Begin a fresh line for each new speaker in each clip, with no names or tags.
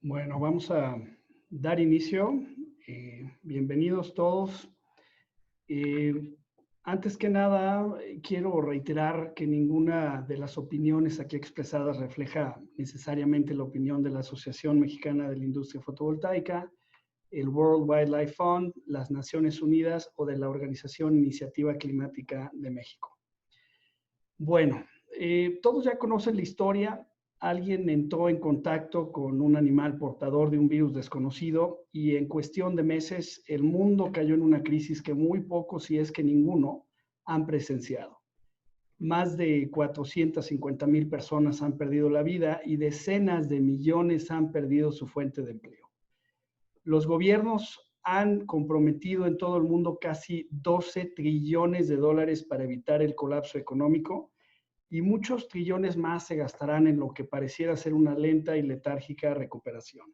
Bueno, vamos a dar inicio. Bienvenidos todos. Antes que nada, quiero reiterar que ninguna de las opiniones aquí expresadas refleja necesariamente la opinión de la Asociación Mexicana de la Industria Fotovoltaica, el World Wildlife Fund, las Naciones Unidas o de la Organización Iniciativa Climática de México. Bueno, todos ya conocen la historia. Alguien entró en contacto con un animal portador de un virus desconocido y en cuestión de meses el mundo cayó en una crisis que muy pocos, si es que ninguno, han presenciado. Más de 450,000 personas han perdido la vida y decenas de millones han perdido su fuente de empleo. Los gobiernos han comprometido en todo el mundo casi 12 trillones de dólares para evitar el colapso económico, y muchos trillones más se gastarán en lo que pareciera ser una lenta y letárgica recuperación.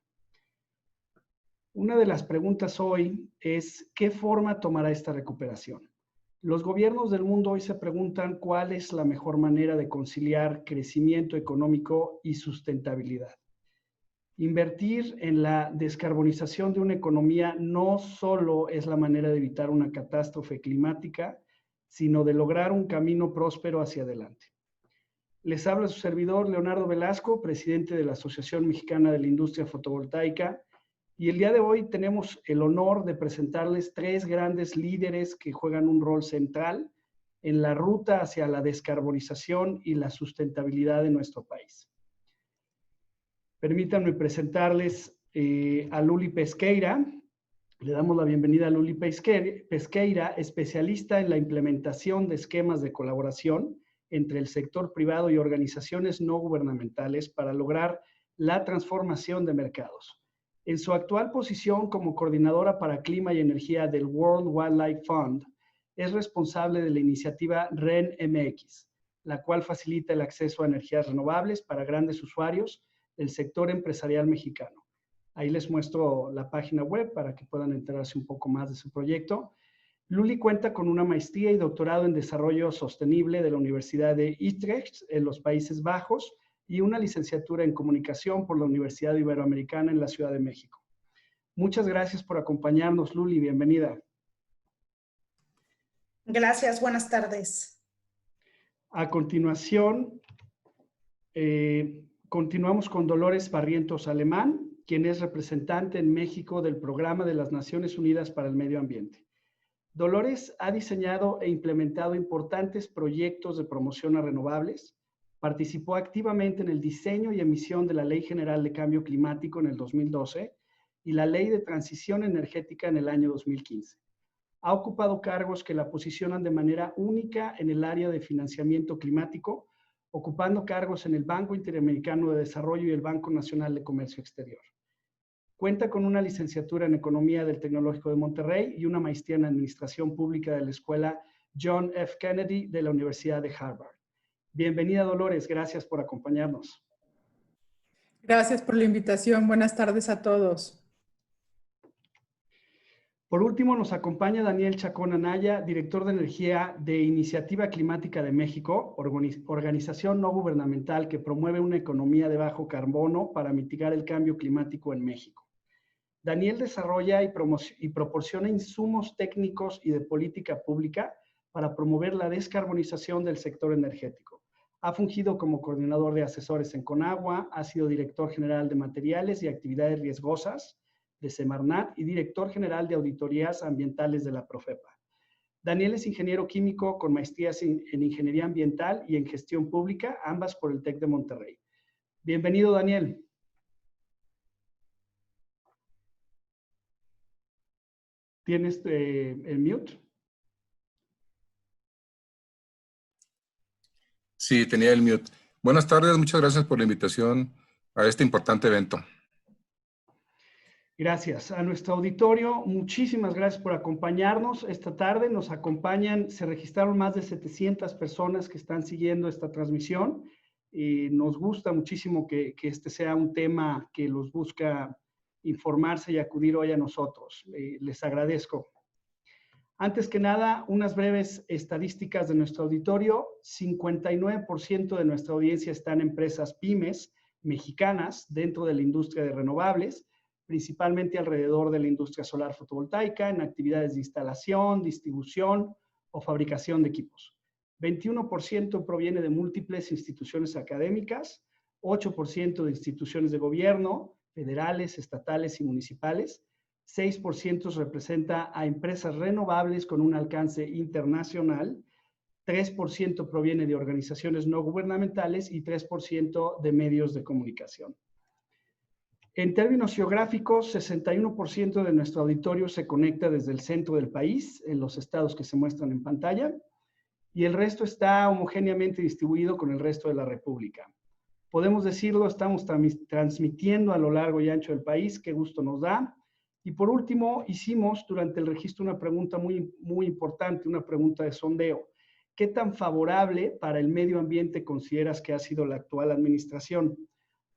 Una de las preguntas hoy es, ¿qué forma tomará esta recuperación? Los gobiernos del mundo hoy se preguntan cuál es la mejor manera de conciliar crecimiento económico y sustentabilidad. Invertir en la descarbonización de una economía no solo es la manera de evitar una catástrofe climática, sino de lograr un camino próspero hacia adelante. Les habla su servidor Leonardo Velasco, presidente de la Asociación Mexicana de la Industria Fotovoltaica, y el día de hoy tenemos el honor de presentarles tres grandes líderes que juegan un rol central en la ruta hacia la descarbonización y la sustentabilidad de nuestro país. Permítanme presentarles a Luli Pesqueira. Le damos la bienvenida a Luli Pesqueira, especialista en la implementación de esquemas de colaboración entre el sector privado y organizaciones no gubernamentales para lograr la transformación de mercados. En su actual posición como coordinadora para clima y energía del World Wildlife Fund, es responsable de la iniciativa REN-MX, la cual facilita el acceso a energías renovables para grandes usuarios del sector empresarial mexicano. Ahí les muestro la página web para que puedan enterarse un poco más de su proyecto. Luli cuenta con una maestría y doctorado en desarrollo sostenible de la Universidad de Utrecht en los Países Bajos y una licenciatura en comunicación por la Universidad Iberoamericana en la Ciudad de México. Muchas gracias por acompañarnos, Luli. Bienvenida.
Gracias, buenas tardes.
A continuación, continuamos con Dolores Barrientos Alemán, quien es representante en México del Programa de las Naciones Unidas para el Medio Ambiente. Dolores ha diseñado e implementado importantes proyectos de promoción a renovables, participó activamente en el diseño y emisión de la Ley General de Cambio Climático en el 2012 y la Ley de Transición Energética en el año 2015. Ha ocupado cargos que la posicionan de manera única en el área de financiamiento climático, ocupando cargos en el Banco Interamericano de Desarrollo y el Banco Nacional de Comercio Exterior. Cuenta con una licenciatura en Economía del Tecnológico de Monterrey y una maestría en Administración Pública de la Escuela John F. Kennedy de la Universidad de Harvard. Bienvenida, Dolores. Gracias por acompañarnos.
Gracias por la invitación. Buenas tardes a todos.
Por último, nos acompaña Daniel Chacón Anaya, director de Energía de Iniciativa Climática de México, organización no gubernamental que promueve una economía de bajo carbono para mitigar el cambio climático en México. Daniel desarrolla y proporciona insumos técnicos y de política pública para promover la descarbonización del sector energético. Ha fungido como coordinador de asesores en Conagua, ha sido director general de materiales y actividades riesgosas de Semarnat y director general de auditorías ambientales de la Profepa. Daniel es ingeniero químico con maestrías en ingeniería ambiental y en gestión pública, ambas por el TEC de Monterrey. Bienvenido, Daniel. ¿Tienes el mute?
Sí, tenía el mute. Buenas tardes, muchas gracias por la invitación a este importante evento.
Gracias. A nuestro auditorio, muchísimas gracias por acompañarnos. Esta tarde nos acompañan, se registraron más de 700 personas que están siguiendo esta transmisión. Nos gusta muchísimo que este sea un tema que los busca informarse y acudir hoy a nosotros. Les agradezco. Antes que nada, unas breves estadísticas de nuestro auditorio. 59% de nuestra audiencia está en empresas pymes, mexicanas dentro de la industria de renovables, principalmente alrededor de la industria solar fotovoltaica, en actividades de instalación, distribución o fabricación de equipos. 21% proviene de múltiples instituciones académicas, 8% de instituciones de gobierno, federales, estatales y municipales, 6% representa a empresas renovables con un alcance internacional, 3% proviene de organizaciones no gubernamentales y 3% de medios de comunicación. En términos geográficos, 61% de nuestro auditorio se conecta desde el centro del país, en los estados que se muestran en pantalla, y el resto está homogéneamente distribuido con el resto de la República. Podemos decirlo, estamos transmitiendo a lo largo y ancho del país, qué gusto nos da. Y por último, hicimos durante el registro una pregunta muy importante, una pregunta de sondeo. ¿Qué tan favorable para el medio ambiente consideras que ha sido la actual administración?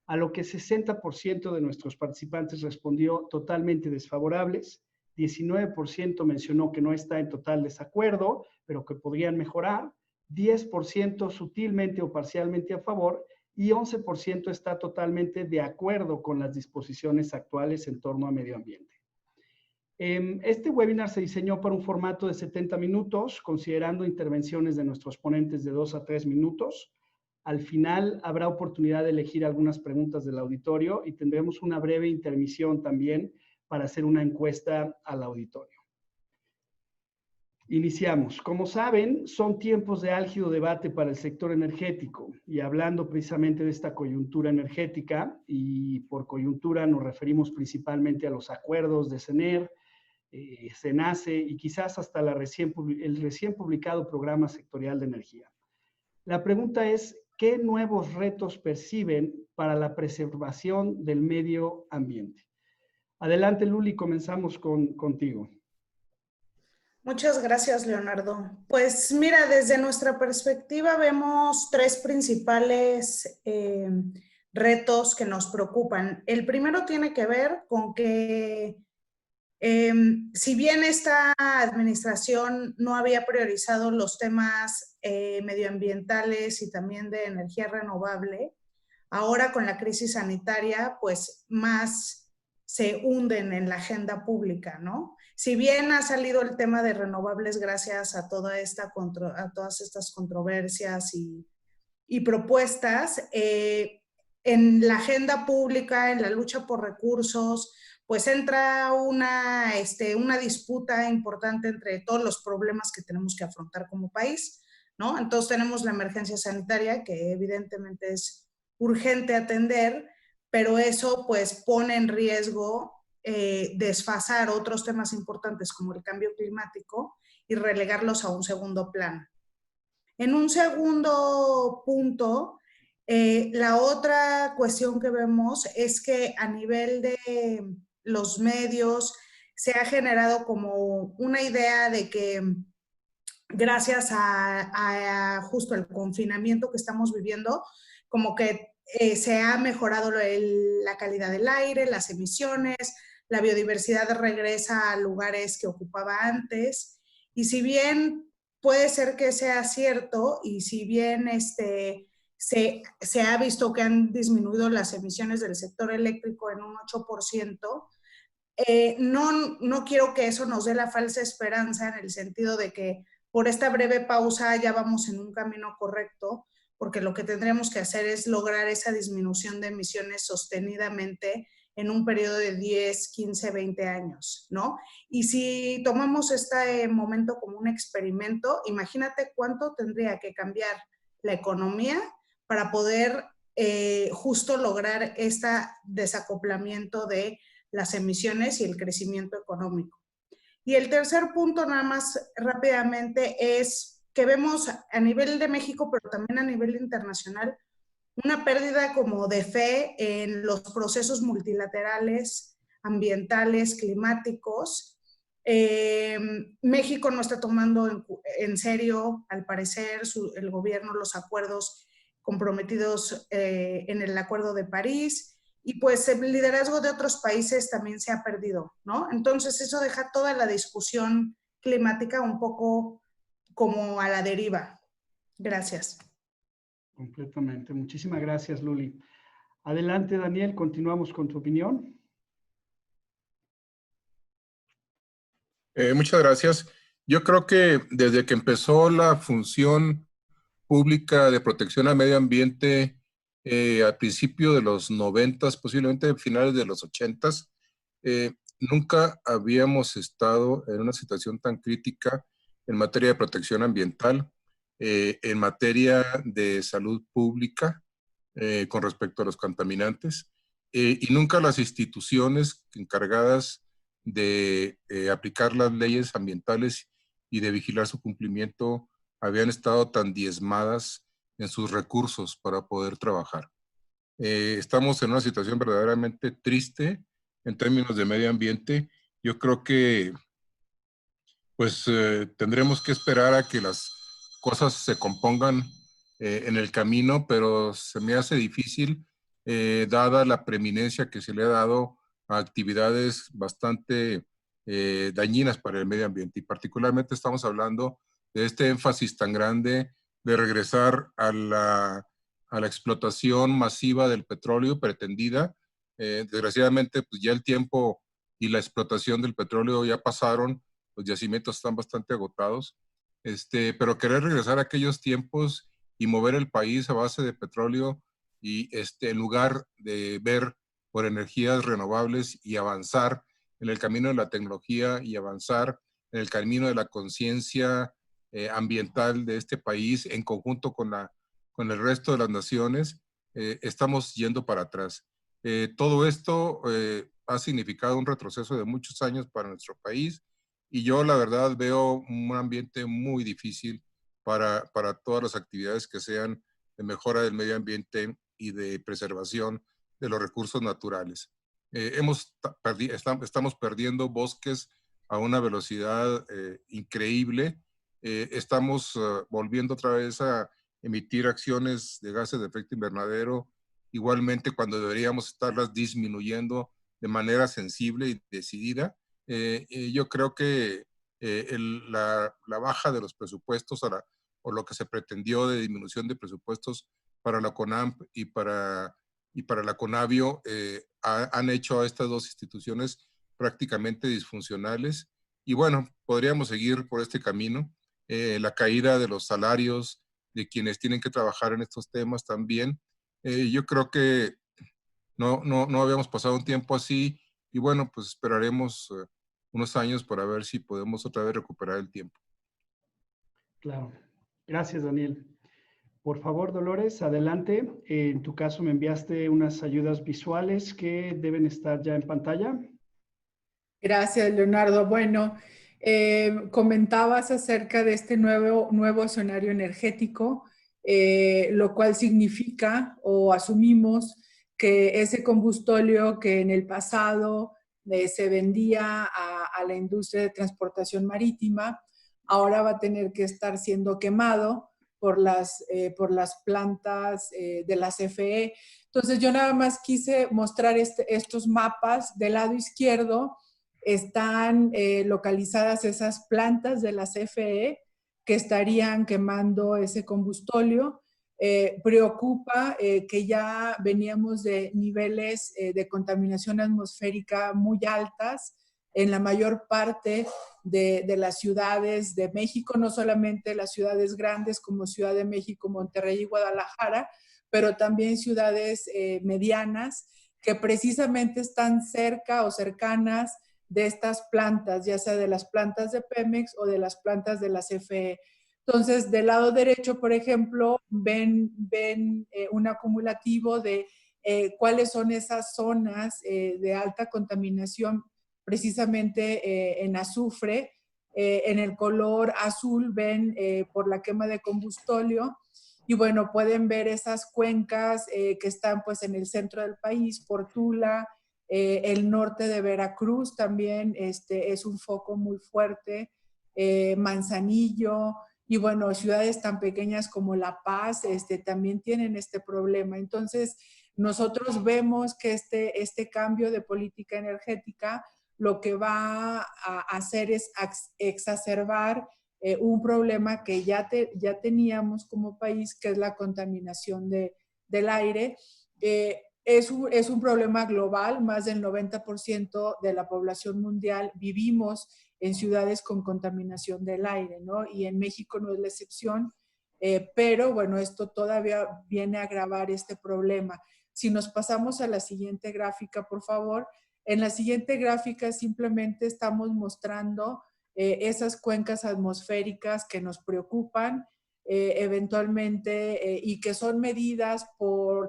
A lo que 60% de nuestros participantes respondió totalmente desfavorables, 19% mencionó que no está en total desacuerdo, pero que podrían mejorar, 10% sutilmente o parcialmente a favor y 11% está totalmente de acuerdo con las disposiciones actuales en torno a medio ambiente. Este webinar se diseñó para un formato de 70 minutos, considerando intervenciones de nuestros ponentes de 2 a 3 minutos. Al final habrá oportunidad de elegir algunas preguntas del auditorio y tendremos una breve intermisión también para hacer una encuesta al auditorio. Iniciamos. Como saben, son tiempos de álgido debate para el sector energético y hablando precisamente de esta coyuntura energética, y por coyuntura nos referimos principalmente a los acuerdos de CENER, CENACE y quizás hasta el recién publicado Programa Sectorial de Energía. La pregunta es, ¿qué nuevos retos perciben para la preservación del medio ambiente? Adelante, Luli, comenzamos contigo.
Muchas gracias, Leonardo. Pues mira, desde nuestra perspectiva vemos 3 principales retos que nos preocupan. El primero tiene que ver con que si bien esta administración no había priorizado los temas medioambientales y también de energía renovable, ahora con la crisis sanitaria, pues más se hunden en la agenda pública, ¿no? Si bien ha salido el tema de renovables gracias a todas estas controversias y propuestas, en la agenda pública, en la lucha por recursos, pues entra una disputa importante entre todos los problemas que tenemos que afrontar como país, ¿no? Entonces tenemos la emergencia sanitaria, que evidentemente es urgente atender, pero eso pues pone en riesgo desfasar otros temas importantes como el cambio climático y relegarlos a un segundo plano. En un segundo punto, la otra cuestión que vemos es que a nivel de los medios se ha generado como una idea de que gracias a justo el confinamiento que estamos viviendo, como que se ha mejorado la calidad del aire, las emisiones, la biodiversidad regresa a lugares que ocupaba antes. Y si bien puede ser que sea cierto y si bien se ha visto que han disminuido las emisiones del sector eléctrico en un 8%, no quiero que eso nos dé la falsa esperanza en el sentido de que por esta breve pausa ya vamos en un camino correcto, porque lo que tendremos que hacer es lograr esa disminución de emisiones sostenidamente en un periodo de 10, 15, 20 años, ¿no? Y si tomamos este momento como un experimento, imagínate cuánto tendría que cambiar la economía para poder justo lograr este desacoplamiento de las emisiones y el crecimiento económico. Y el tercer punto, nada más rápidamente, es que vemos a nivel de México, pero también a nivel internacional, una pérdida como de fe en los procesos multilaterales, ambientales, climáticos. México no está tomando en serio, al parecer, el gobierno, los acuerdos comprometidos en el Acuerdo de París, y pues el liderazgo de otros países también se ha perdido, ¿no? Entonces eso deja toda la discusión climática un poco como a la deriva. Gracias.
Completamente. Muchísimas gracias, Luli. Adelante, Daniel, continuamos con tu opinión.
Muchas gracias. Yo creo que desde que empezó la función pública de protección al medio ambiente al principio de los 90s, posiblemente finales de los 80s, nunca habíamos estado en una situación tan crítica en materia de protección ambiental, en materia de salud pública con respecto a los contaminantes, y nunca las instituciones encargadas de aplicar las leyes ambientales y de vigilar su cumplimiento habían estado tan diezmadas en sus recursos para poder trabajar. Estamos en una situación verdaderamente triste en términos de medio ambiente. Yo creo que pues tendremos que esperar a que las cosas se compongan en el camino, pero se me hace difícil, dada la preeminencia que se le ha dado a actividades bastante dañinas para el medio ambiente. Y particularmente estamos hablando de este énfasis tan grande de regresar a la explotación masiva del petróleo pretendida. Desgraciadamente, pues ya el tiempo y la explotación del petróleo ya pasaron, los yacimientos están bastante agotados, pero querer regresar a aquellos tiempos y mover el país a base de petróleo y en lugar de ver por energías renovables y avanzar en el camino de la tecnología y avanzar en el camino de la conciencia ambiental de este país en conjunto con el resto de las naciones, estamos yendo para atrás. Todo esto ha significado un retroceso de muchos años para nuestro país y yo la verdad veo un ambiente muy difícil para todas las actividades que sean de mejora del medio ambiente y de preservación de los recursos naturales. Estamos perdiendo bosques a una velocidad increíble. Estamos volviendo otra vez a emitir acciones de gases de efecto invernadero, igualmente cuando deberíamos estarlas disminuyendo de manera sensible y decidida. Yo creo que la baja de los presupuestos o lo que se pretendió de disminución de presupuestos para la CONAMP y para la CONAVIO han hecho a estas dos instituciones prácticamente disfuncionales. Y bueno, podríamos seguir por este camino. La caída de los salarios de quienes tienen que trabajar en estos temas también. Yo creo que no habíamos pasado un tiempo así y bueno, pues esperaremos unos años para ver si podemos otra vez recuperar el tiempo.
Claro. Gracias, Daniel. Por favor, Dolores, adelante. En tu caso me enviaste unas ayudas visuales que deben estar ya en pantalla.
Gracias, Leonardo. Bueno, comentabas acerca de este nuevo escenario energético, lo cual significa o asumimos que ese combustóleo que en el pasado se vendía a la industria de transportación marítima, ahora va a tener que estar siendo quemado por las plantas de la CFE. Entonces yo nada más quise mostrar estos mapas. Del lado izquierdo están localizadas esas plantas de la CFE que estarían quemando ese combustóleo. Preocupa que ya veníamos de niveles de contaminación atmosférica muy altas en la mayor parte de las ciudades de México, no solamente las ciudades grandes como Ciudad de México, Monterrey y Guadalajara, pero también ciudades medianas que precisamente están cerca o cercanas de estas plantas, ya sea de las plantas de Pemex o de las plantas de la CFE. Entonces, del lado derecho, por ejemplo, ven un acumulativo de cuáles son esas zonas de alta contaminación, precisamente en azufre. En el color azul ven por la quema de combustóleo. Y bueno, pueden ver esas cuencas que están pues en el centro del país, por Tula, el norte de Veracruz también es un foco muy fuerte, Manzanillo, y bueno, ciudades tan pequeñas como La Paz también tienen este problema. Entonces, nosotros vemos que este cambio de política energética lo que va a hacer es exacerbar un problema que ya teníamos como país, que es la contaminación del aire. es un problema global. Más del 90% de la población mundial vivimos en ciudades con contaminación del aire, ¿no? Y en México no es la excepción, pero bueno, esto todavía viene a agravar este problema. Si nos pasamos a la siguiente gráfica, por favor. En la siguiente gráfica simplemente estamos mostrando esas cuencas atmosféricas que nos preocupan eventualmente y que son medidas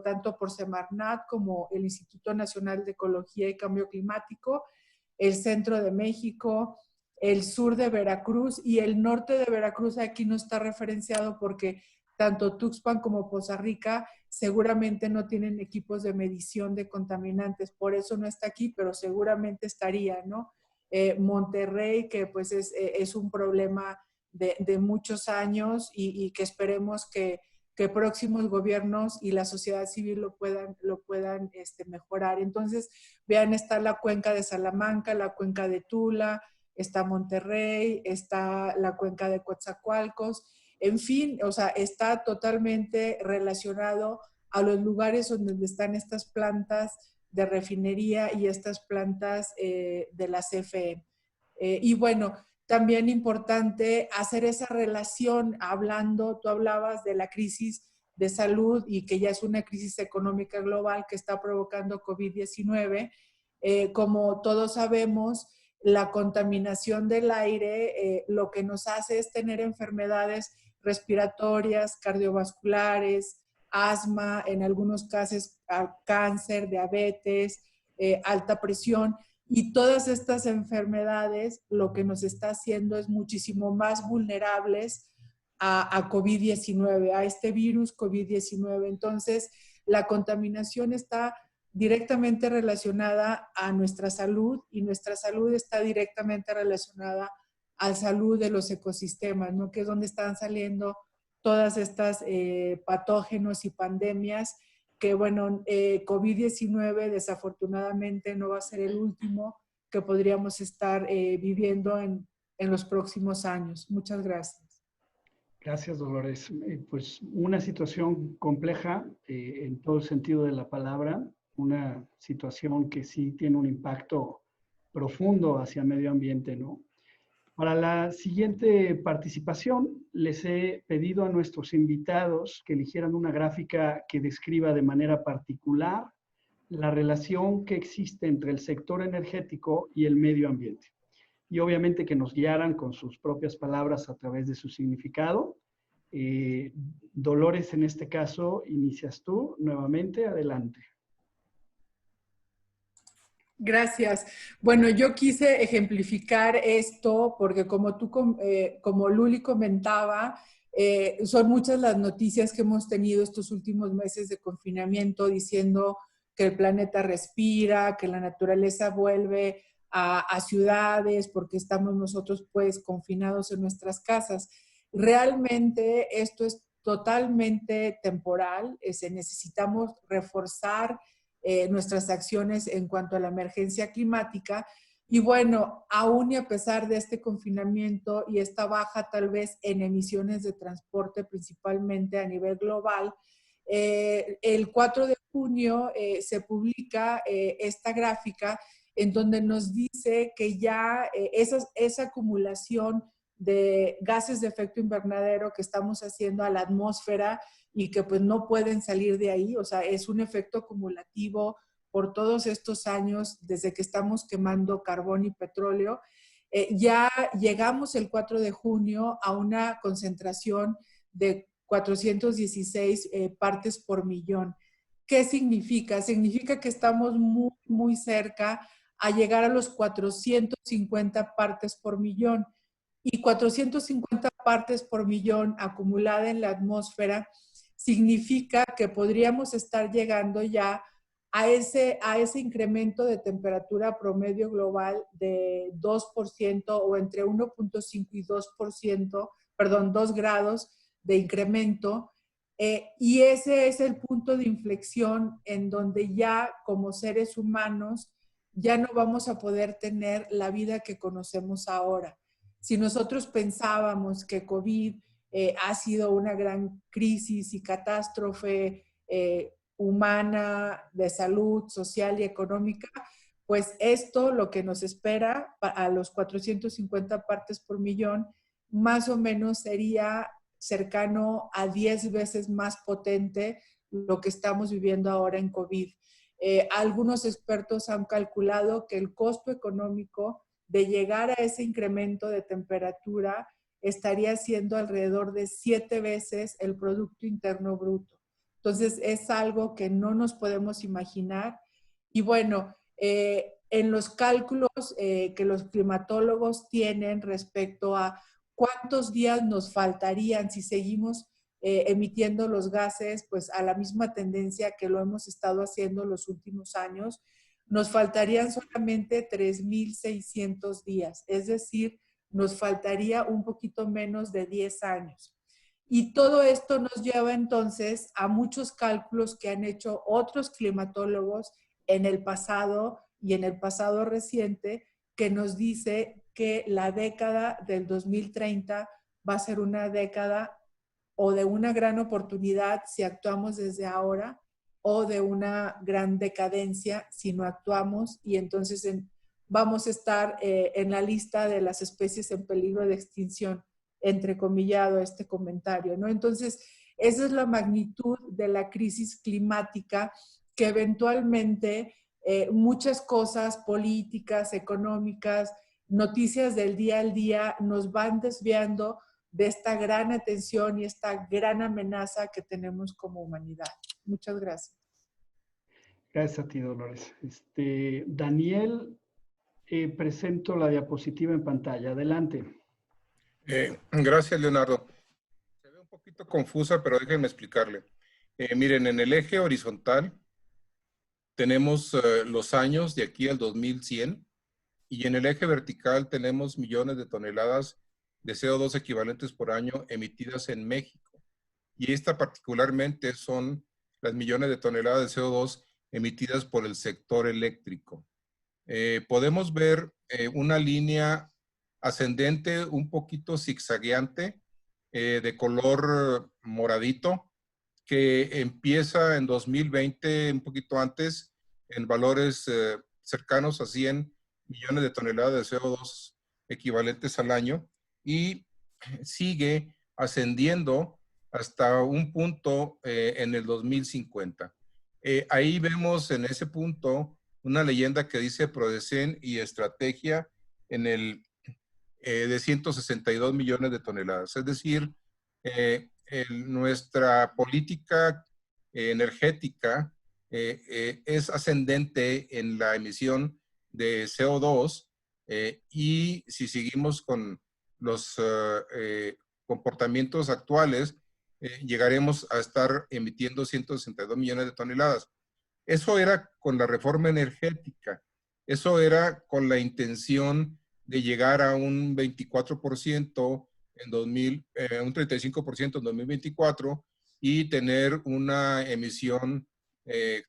tanto por Semarnat como el Instituto Nacional de Ecología y Cambio Climático, el centro de México, el sur de Veracruz y el norte de Veracruz. Aquí no está referenciado porque tanto Tuxpan como Poza Rica seguramente no tienen equipos de medición de contaminantes, por eso no está aquí, pero seguramente estaría, ¿no? Monterrey, que pues es un problema de muchos años y que esperemos que próximos gobiernos y la sociedad civil lo puedan mejorar. Entonces, vean, está la cuenca de Salamanca, la cuenca de Tula, está Monterrey, está la cuenca de Coatzacoalcos, en fin, o sea, está totalmente relacionado a los lugares donde están estas plantas de refinería y estas plantas de la CFE. Y bueno, también importante hacer esa relación, tú hablabas de la crisis de salud y que ya es una crisis económica global que está provocando COVID-19. Como todos sabemos, la contaminación del aire lo que nos hace es tener enfermedades respiratorias, cardiovasculares, asma, en algunos casos cáncer, diabetes, alta presión. Y todas estas enfermedades lo que nos está haciendo es muchísimo más vulnerables a COVID-19, a este virus COVID-19. Entonces, la contaminación está directamente relacionada a nuestra salud y nuestra salud está directamente relacionada a la salud de los ecosistemas, ¿no? Que es donde están saliendo todas estas patógenos y pandemias que, bueno, COVID-19 desafortunadamente no va a ser el último que podríamos estar viviendo en los próximos años. Muchas gracias.
Gracias, Dolores. Pues una situación compleja en todo el sentido de la palabra, una situación que sí tiene un impacto profundo hacia el medio ambiente, ¿no? Para la siguiente participación, les he pedido a nuestros invitados que eligieran una gráfica que describa de manera particular la relación que existe entre el sector energético y el medio ambiente. Y obviamente que nos guiaran con sus propias palabras a través de su significado. Dolores, en este caso, inicias tú nuevamente. Adelante.
Gracias. Bueno, yo quise ejemplificar esto porque como Luli comentaba, son muchas las noticias que hemos tenido estos últimos meses de confinamiento diciendo que el planeta respira, que la naturaleza vuelve a ciudades porque estamos nosotros pues confinados en nuestras casas. Realmente esto es totalmente temporal, necesitamos reforzar nuestras acciones en cuanto a la emergencia climática. Y bueno, aún y a pesar de este confinamiento y esta baja tal vez en emisiones de transporte, principalmente a nivel global, el 4 de junio se publica esta gráfica en donde nos dice que ya esa acumulación de gases de efecto invernadero que estamos haciendo a la atmósfera y que pues no pueden salir de ahí, o sea, es un efecto acumulativo por todos estos años desde que estamos quemando carbón y petróleo. Ya llegamos el 4 de junio a una concentración de 416 partes por millón. ¿Qué significa? Significa que estamos muy, muy cerca a llegar a los 450 partes por millón. Y 450 partes por millón acumulada en la atmósfera significa que podríamos estar llegando ya a ese incremento de temperatura promedio global de 2% o entre 1.5 y 2%, perdón, 2 grados de incremento. Y ese es el punto de inflexión en donde ya como seres humanos ya no vamos a poder tener la vida que conocemos ahora. Si nosotros pensábamos que COVID ha sido una gran crisis y catástrofe humana, de salud, social y económica, pues esto lo que nos espera a los 450 partes por millón, más o menos sería cercano a 10 veces más potente lo que estamos viviendo ahora en COVID. Algunos expertos han calculado que el costo económico de llegar a ese incremento de temperatura estaría siendo alrededor de 7 veces el Producto Interno Bruto. Entonces, es algo que no nos podemos imaginar. Y bueno, en los cálculos que los climatólogos tienen respecto a cuántos días nos faltarían si seguimos emitiendo los gases, pues a la misma tendencia que lo hemos estado haciendo los últimos años, nos faltarían solamente 3.600 días, es decir, nos faltaría un poquito menos de 10 años. Y todo esto nos lleva entonces a muchos cálculos que han hecho otros climatólogos en el pasado y en el pasado reciente, que nos dice que la década del 2030 va a ser una década o de una gran oportunidad si actuamos desde ahora, o de una gran decadencia si no actuamos, y entonces vamos a estar en la lista de las especies en peligro de extinción, entrecomillado este comentario, ¿no? Entonces, esa es la magnitud de la crisis climática, que eventualmente muchas cosas políticas, económicas, noticias del día al día nos van desviando de esta gran atención y esta gran amenaza que tenemos como humanidad. Muchas gracias.
Gracias a ti, Dolores. Daniel, presento la diapositiva en pantalla. Adelante.
Gracias, Leonardo. Se ve un poquito confusa, pero déjenme explicarle. Miren, en el eje horizontal tenemos los años de aquí al 2100, y en el eje vertical tenemos millones de toneladas de CO2 equivalentes por año emitidas en México. Y esta particularmente son las millones de toneladas de CO2 emitidas por el sector eléctrico. Podemos ver una línea ascendente un poquito zigzagueante de color moradito, que empieza en 2020, un poquito antes, en valores cercanos a 100 millones de toneladas de CO2 equivalentes al año, y sigue ascendiendo hasta un punto en el 2050. Ahí vemos en ese punto una leyenda que dice Prodecen y estrategia en el de 162 millones de toneladas. Es decir, nuestra política energética es ascendente en la emisión de CO2, y si seguimos con los comportamientos actuales, llegaremos a estar emitiendo 162 millones de toneladas. Eso era con la reforma energética. Eso era con la intención de llegar a un 24% en 2000, un 35% en 2024, y tener una emisión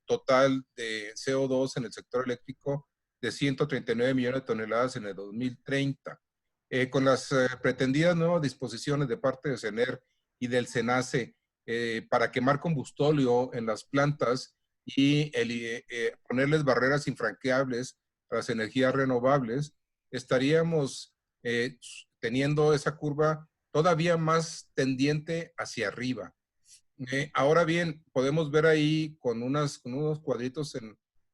total de CO2 en el sector eléctrico de 139 millones de toneladas en el 2030. Con las pretendidas nuevas disposiciones de parte de CENER y del SENACE para quemar combustóleo en las plantas y ponerles barreras infranqueables a las energías renovables, estaríamos teniendo esa curva todavía más tendiente hacia arriba. Ahora bien, podemos ver ahí con unos cuadritos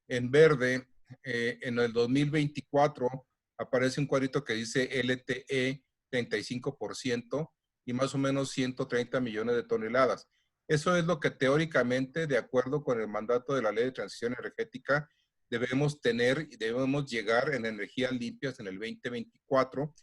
en verde, en el 2024 aparece un cuadrito que dice LTE 35% y más o menos 130 millones de toneladas. Eso es lo que teóricamente, de acuerdo con el mandato de la Ley de Transición Energética, debemos tener y debemos llegar en energías limpias en el 2024,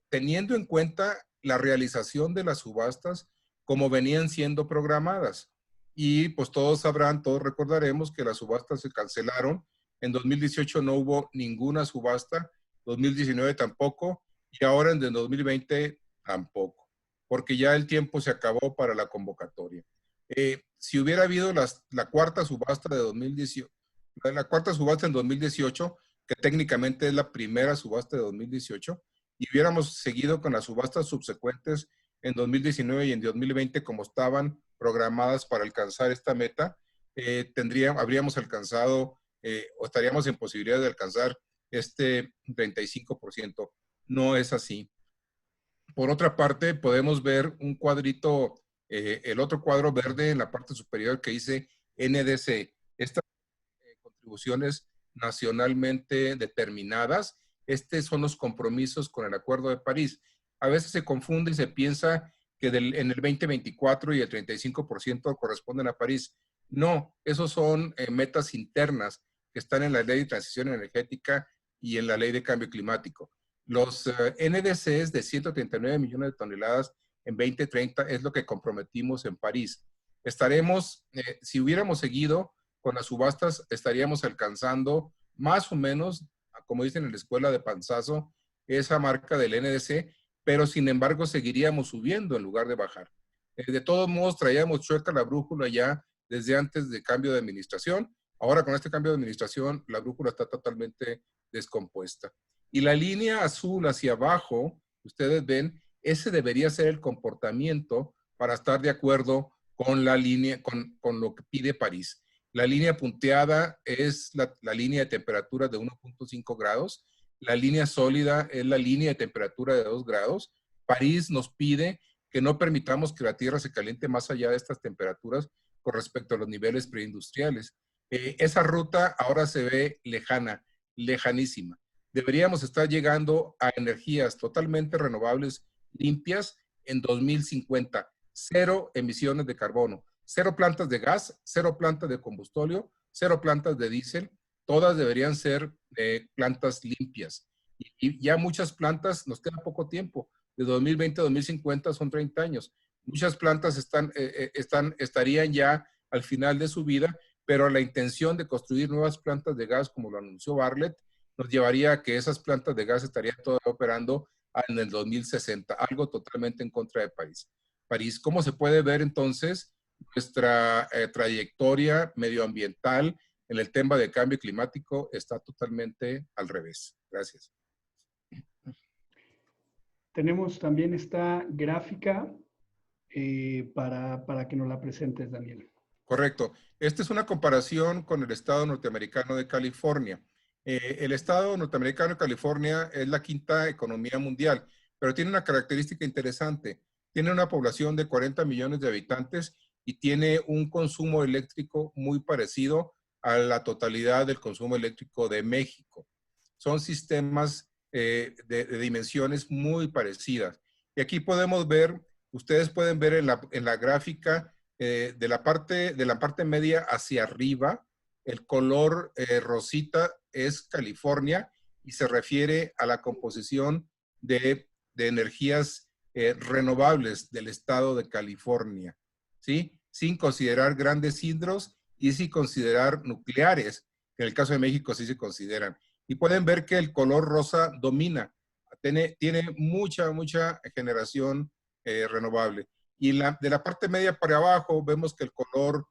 teniendo en cuenta la realización de las subastas como venían siendo programadas. Y pues todos sabrán, todos recordaremos que las subastas se cancelaron. En 2018 no hubo ninguna subasta, 2019 tampoco, y ahora en el 2020 tampoco, porque ya el tiempo se acabó para la convocatoria. Si hubiera habido la cuarta subasta de 2018, la cuarta subasta en 2018, que técnicamente es la primera subasta de 2018, y hubiéramos seguido con las subastas subsecuentes en 2019 y en 2020 como estaban programadas para alcanzar esta meta, habríamos alcanzado o estaríamos en posibilidad de alcanzar este 35%. No es así. Por otra parte, podemos ver un cuadrito, el otro cuadro verde en la parte superior que dice NDC. Estas contribuciones nacionalmente determinadas, estos son los compromisos con el Acuerdo de París. A veces se confunde y se piensa que en el 2024 y el 35% corresponden a París. No, esos son metas internas que están en la Ley de Transición Energética y en la Ley de Cambio Climático. Los NDCs de 139 millones de toneladas en 2030 es lo que comprometimos en París. Estaremos, si hubiéramos seguido con las subastas, estaríamos alcanzando más o menos, como dicen en la escuela de panzazo, esa marca del NDC, pero sin embargo seguiríamos subiendo en lugar de bajar. De todos modos, traíamos chueca la brújula ya desde antes del cambio de administración. Ahora con este cambio de administración, la brújula está totalmente descompuesta. Y la línea azul hacia abajo, ustedes ven, ese debería ser el comportamiento para estar de acuerdo con la línea, con lo que pide París. La línea punteada es la línea de temperatura de 1.5 grados. La línea sólida es la línea de temperatura de 2 grados. París nos pide que no permitamos que la Tierra se caliente más allá de estas temperaturas con respecto a los niveles preindustriales. Esa ruta ahora se ve lejana, lejanísima. Deberíamos estar llegando a energías totalmente renovables, limpias, en 2050. 0 emisiones de carbono, 0 plantas de gas, 0 plantas de combustóleo, 0 plantas de diésel. Todas deberían ser plantas limpias. Y ya muchas plantas, nos queda poco tiempo. De 2020 a 2050 son 30 años. Muchas plantas estarían ya al final de su vida, pero la intención de construir nuevas plantas de gas, como lo anunció Bartlett, nos llevaría a que esas plantas de gas estarían todas operando en el 2060, algo totalmente en contra de París. ¿Cómo se puede ver entonces nuestra trayectoria medioambiental en el tema de cambio climático? Está totalmente al revés. Gracias.
Tenemos también esta gráfica para que nos la presentes, Daniel.
Correcto. Esta es una comparación con el estado norteamericano de California. El estado norteamericano de California es la quinta economía mundial, pero tiene una característica interesante. Tiene una población de 40 millones de habitantes y tiene un consumo eléctrico muy parecido a la totalidad del consumo eléctrico de México. Son sistemas de dimensiones muy parecidas. Y aquí podemos ver, ustedes pueden ver en la gráfica de la parte media hacia arriba, el color rosita es California y se refiere a la composición de energías renovables del estado de California, ¿sí? Sin considerar grandes hidros y sin considerar nucleares, que en el caso de México sí se consideran. Y pueden ver que el color rosa domina, tiene mucha generación renovable. Y de la parte media para abajo vemos que el color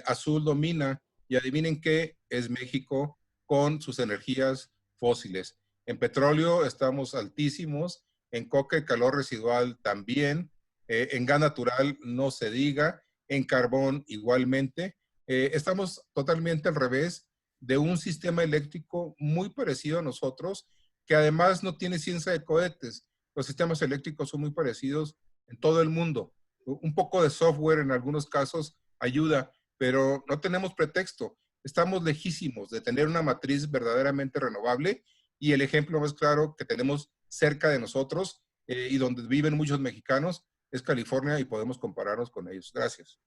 azul domina, y adivinen qué, es México con sus energías fósiles. En petróleo estamos altísimos, en coque y calor residual también, en gas natural no se diga, en carbón igualmente. Estamos totalmente al revés de un sistema eléctrico muy parecido a nosotros, que además no tiene ciencia de cohetes. Los sistemas eléctricos son muy parecidos en todo el mundo. Un poco de software en algunos casos ayuda, pero no tenemos pretexto. Estamos lejísimos de tener una matriz verdaderamente renovable, y el ejemplo más claro que tenemos cerca de nosotros y donde viven muchos mexicanos es California, y podemos compararnos con ellos. Gracias.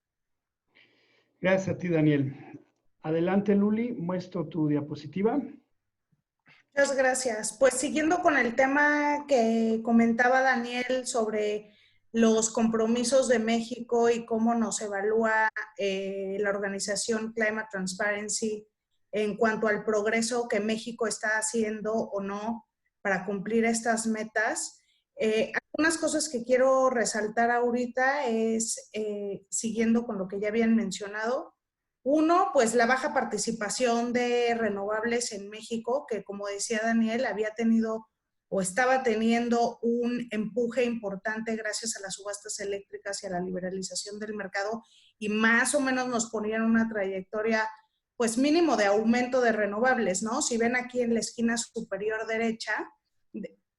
Gracias a ti, Daniel. Adelante, Luli, muestro tu diapositiva.
Muchas gracias. Pues siguiendo con el tema que comentaba Daniel sobre los compromisos de México y cómo nos evalúa la organización Climate Transparency en cuanto al progreso que México está haciendo o no para cumplir estas metas. Algunas cosas que quiero resaltar ahorita es, siguiendo con lo que ya habían mencionado, uno, pues la baja participación de renovables en México, que como decía Daniel, había tenido o estaba teniendo un empuje importante gracias a las subastas eléctricas y a la liberalización del mercado, y más o menos nos ponían una trayectoria pues mínimo de aumento de renovables, ¿no? Si ven aquí en la esquina superior derecha,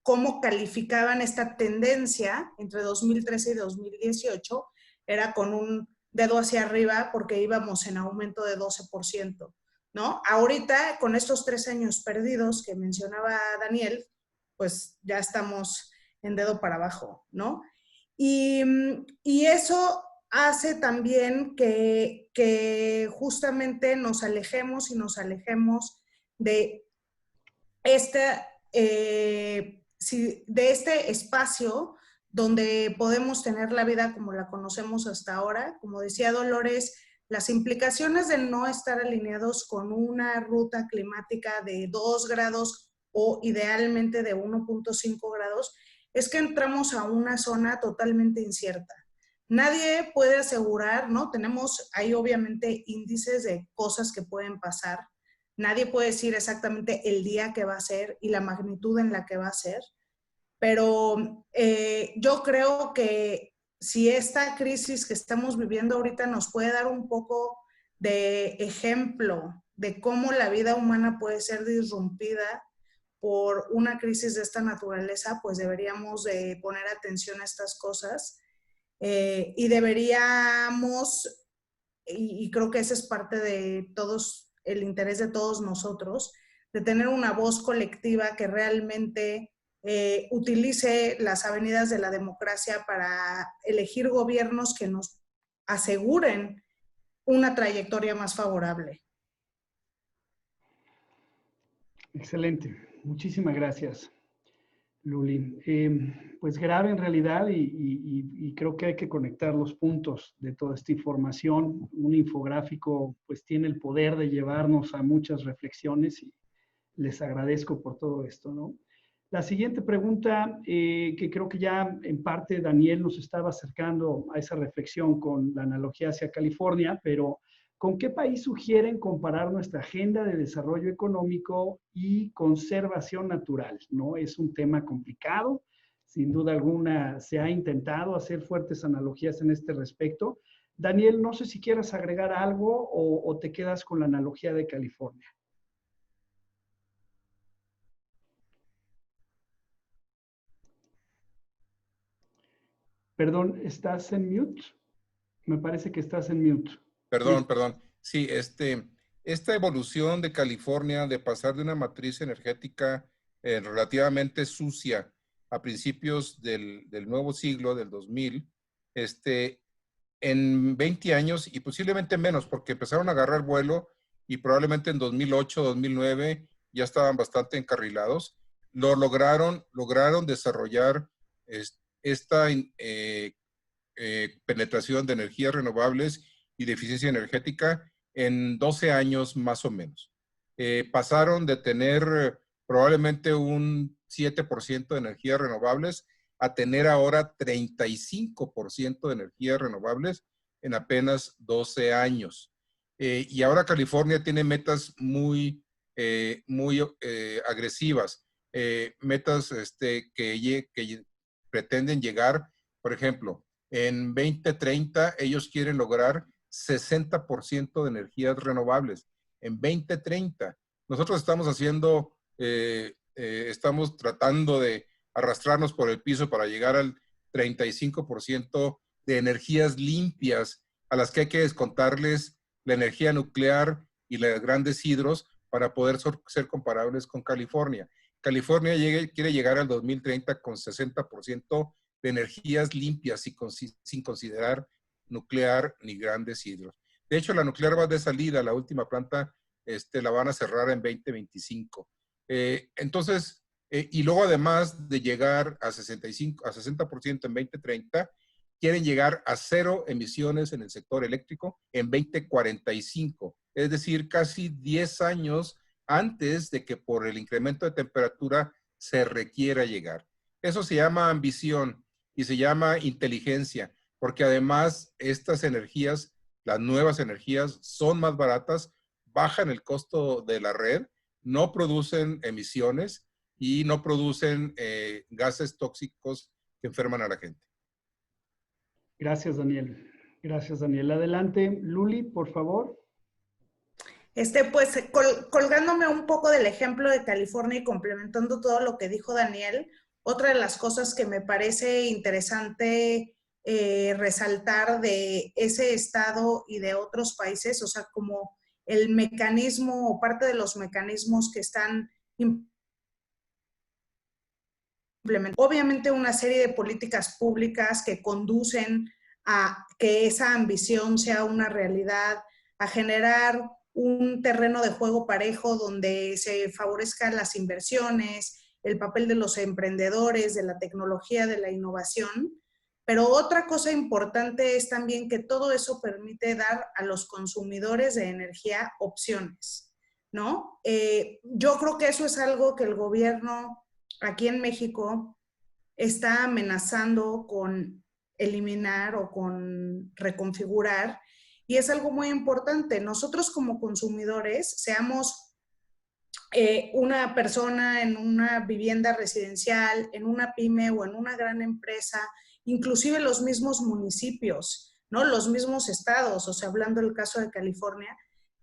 cómo calificaban esta tendencia entre 2013 y 2018, era con un dedo hacia arriba porque íbamos en aumento de 12%, ¿no? Ahorita, con estos 3 años perdidos que mencionaba Daniel, pues ya estamos en dedo para abajo, ¿no? Y eso hace también que justamente nos alejemos de de este espacio donde podemos tener la vida como la conocemos hasta ahora. Como decía Dolores, las implicaciones de no estar alineados con una ruta climática de 2 grados o idealmente de 1.5 grados es que entramos a una zona totalmente incierta. Nadie puede asegurar, ¿no? Tenemos ahí obviamente índices de cosas que pueden pasar. Nadie puede decir exactamente el día que va a ser y la magnitud en la que va a ser, pero yo creo que si esta crisis que estamos viviendo ahorita nos puede dar un poco de ejemplo de cómo la vida humana puede ser disrumpida por una crisis de esta naturaleza, pues deberíamos de poner atención a estas cosas y deberíamos, y creo que esa es parte de todos, el interés de todos nosotros, de tener una voz colectiva que realmente utilice las avenidas de la democracia para elegir gobiernos que nos aseguren una trayectoria más favorable.
Excelente. Muchísimas gracias, Luli. Pues grave en realidad y creo que hay que conectar los puntos de toda esta información. Un infográfico pues tiene el poder de llevarnos a muchas reflexiones y les agradezco por todo esto, ¿no? La siguiente pregunta, que creo que ya en parte Daniel nos estaba acercando a esa reflexión con la analogía hacia California, pero ¿con qué país sugieren comparar nuestra agenda de desarrollo económico y conservación natural? ¿No? Es un tema complicado, sin duda alguna se ha intentado hacer fuertes analogías en este respecto. Daniel, no sé si quieras agregar algo o te quedas con la analogía de California. Perdón, ¿estás en mute? Me parece que estás en mute.
Perdón, perdón. Sí, esta evolución de California de pasar de una matriz energética relativamente sucia a principios del nuevo siglo, del 2000, en 20 años y posiblemente menos, porque empezaron a agarrar vuelo y probablemente en 2008, 2009 ya estaban bastante encarrilados, lograron desarrollar esta penetración de energías renovables y de eficiencia energética en 12 años más o menos. Pasaron de tener probablemente un 7% de energías renovables a tener ahora 35% de energías renovables en apenas 12 años. Y ahora California tiene metas muy agresivas, metas que pretenden llegar, por ejemplo, en 2030 ellos quieren lograr 60% de energías renovables. En 2030. Nosotros estamos haciendo, estamos tratando de arrastrarnos por el piso para llegar al 35% de energías limpias a las que hay que descontarles la energía nuclear y las grandes hidros para poder ser comparables con California. California quiere llegar al 2030 con 60% de energías limpias sin considerar nuclear ni grandes hidros. De hecho, la nuclear va de salida, la última planta la van a cerrar en 2025. Entonces, y luego además de llegar a 60% en 2030, quieren llegar a 0 emisiones en el sector eléctrico en 2045. Es decir, casi 10 años antes de que por el incremento de temperatura se requiera llegar. Eso se llama ambición y se llama inteligencia, porque además estas energías, las nuevas energías, son más baratas, bajan el costo de la red, no producen emisiones y no producen gases tóxicos que enferman a la gente.
Gracias, Daniel. Gracias, Daniel. Adelante, Luli, por favor.
Pues colgándome un poco del ejemplo de California y complementando todo lo que dijo Daniel, otra de las cosas que me parece interesante resaltar de ese estado y de otros países, o sea, como el mecanismo o parte de los mecanismos que están implementando, obviamente una serie de políticas públicas que conducen a que esa ambición sea una realidad, a generar un terreno de juego parejo donde se favorezcan las inversiones, el papel de los emprendedores, de la tecnología, de la innovación. Pero otra cosa importante es también que todo eso permite dar a los consumidores de energía opciones, ¿no? Yo creo que eso es algo que el gobierno aquí en México está amenazando con eliminar o con reconfigurar, y es algo muy importante. Nosotros como consumidores, seamos una persona en una vivienda residencial, en una pyme o en una gran empresa, inclusive los mismos municipios, ¿no? Los mismos estados, o sea, hablando del caso de California,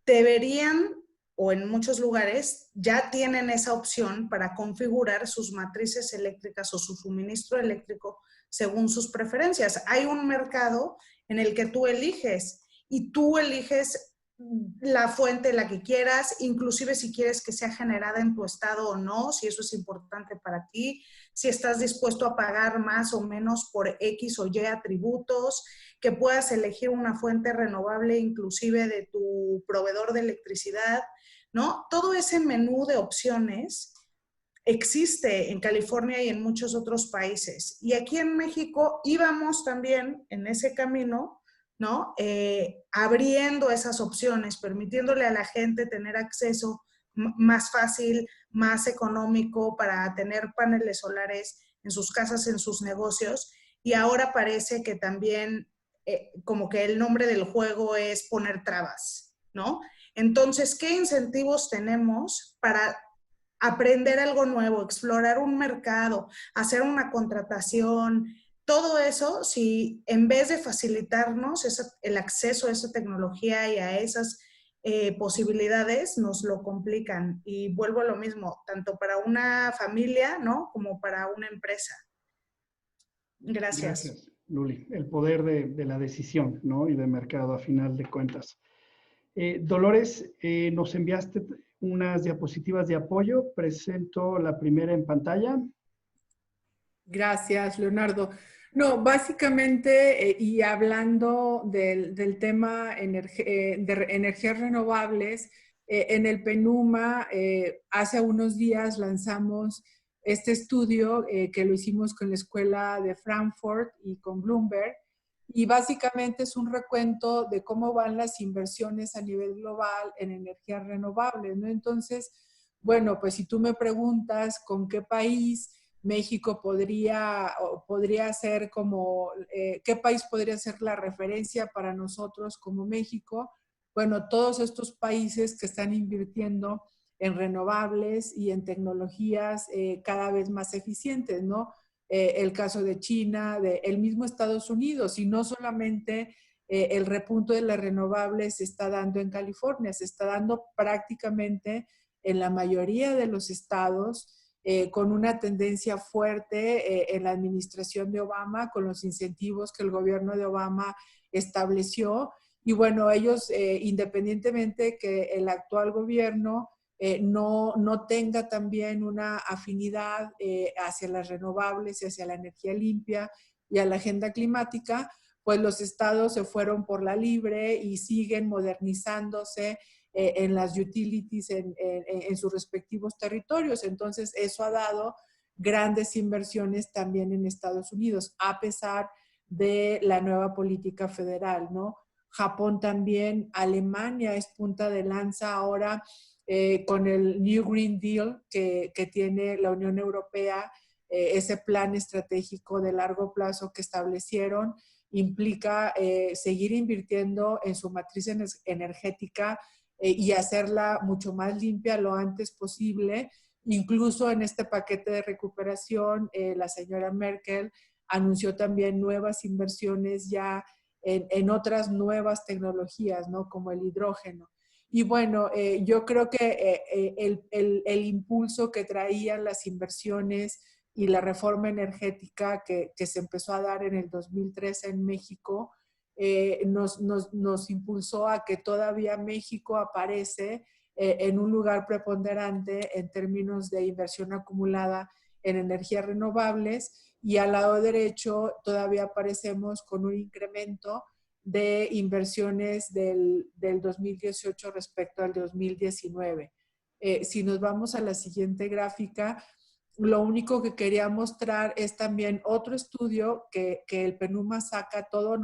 deberían, o en muchos lugares, ya tienen esa opción para configurar sus matrices eléctricas o su suministro eléctrico según sus preferencias. Hay un mercado en el que tú eliges y tú eliges la fuente, la que quieras, inclusive si quieres que sea generada en tu estado o no, si eso es importante para ti, si estás dispuesto a pagar más o menos por X o Y atributos, que puedas elegir una fuente renovable inclusive de tu proveedor de electricidad, ¿no? Todo ese menú de opciones existe en California y en muchos otros países. Y aquí en México íbamos también en ese camino, ¿no? Abriendo esas opciones, permitiéndole a la gente tener acceso más fácil, más económico para tener paneles solares en sus casas, en sus negocios. Y ahora parece que también como que el nombre del juego es poner trabas, ¿no? Entonces, ¿qué incentivos tenemos para aprender algo nuevo, explorar un mercado, hacer una contratación? Todo eso, si en vez de facilitarnos el acceso a esa tecnología y a esas posibilidades, nos lo complican. Y vuelvo a lo mismo, tanto para una familia, ¿no?, como para una empresa. Gracias.
Gracias, Luli. El poder de la decisión, ¿no? Y de mercado a final de cuentas. Dolores, nos enviaste unas diapositivas de apoyo. Presento la primera en pantalla.
Gracias, Leonardo. No, básicamente, y hablando del tema de energías renovables, en el PENUMA, hace unos días lanzamos este estudio que lo hicimos con la Escuela de Frankfurt y con Bloomberg, y básicamente es un recuento de cómo van las inversiones a nivel global en energías renovables, ¿no? Entonces, bueno, pues si tú me preguntas con qué país México podría ser como, ¿qué país podría ser la referencia para nosotros como México? Bueno, todos estos países que están invirtiendo en renovables y en tecnologías cada vez más eficientes, ¿no? El caso de China, el mismo Estados Unidos, y no solamente el repunto de las renovables se está dando en California, se está dando prácticamente en la mayoría de los estados, con una tendencia fuerte en la administración de Obama, con los incentivos que el gobierno de Obama estableció. Y bueno, ellos, independientemente que el actual gobierno no tenga también una afinidad hacia las renovables y hacia la energía limpia y a la agenda climática, pues los estados se fueron por la libre y siguen modernizándose en las utilities en sus respectivos territorios. Entonces, eso ha dado grandes inversiones también en Estados Unidos, a pesar de la nueva política federal, ¿no? Japón también, Alemania es punta de lanza ahora con el New Green Deal que tiene la Unión Europea, ese plan estratégico de largo plazo que establecieron, implica seguir invirtiendo en su matriz energética y hacerla mucho más limpia lo antes posible, Incluso en este paquete de recuperación, la señora Merkel anunció también nuevas inversiones ya en otras nuevas tecnologías, ¿no? Como el hidrógeno. Y bueno, yo creo que el impulso que traían las inversiones y la reforma energética que se empezó a dar en el 2013 en México, nos impulsó a que todavía México aparece en un lugar preponderante en términos de inversión acumulada en energías renovables, y al lado derecho todavía aparecemos con un incremento de inversiones del 2018 respecto al 2019. Si nos vamos a la siguiente gráfica, lo único que quería mostrar es también otro estudio que el PENUMA saca todos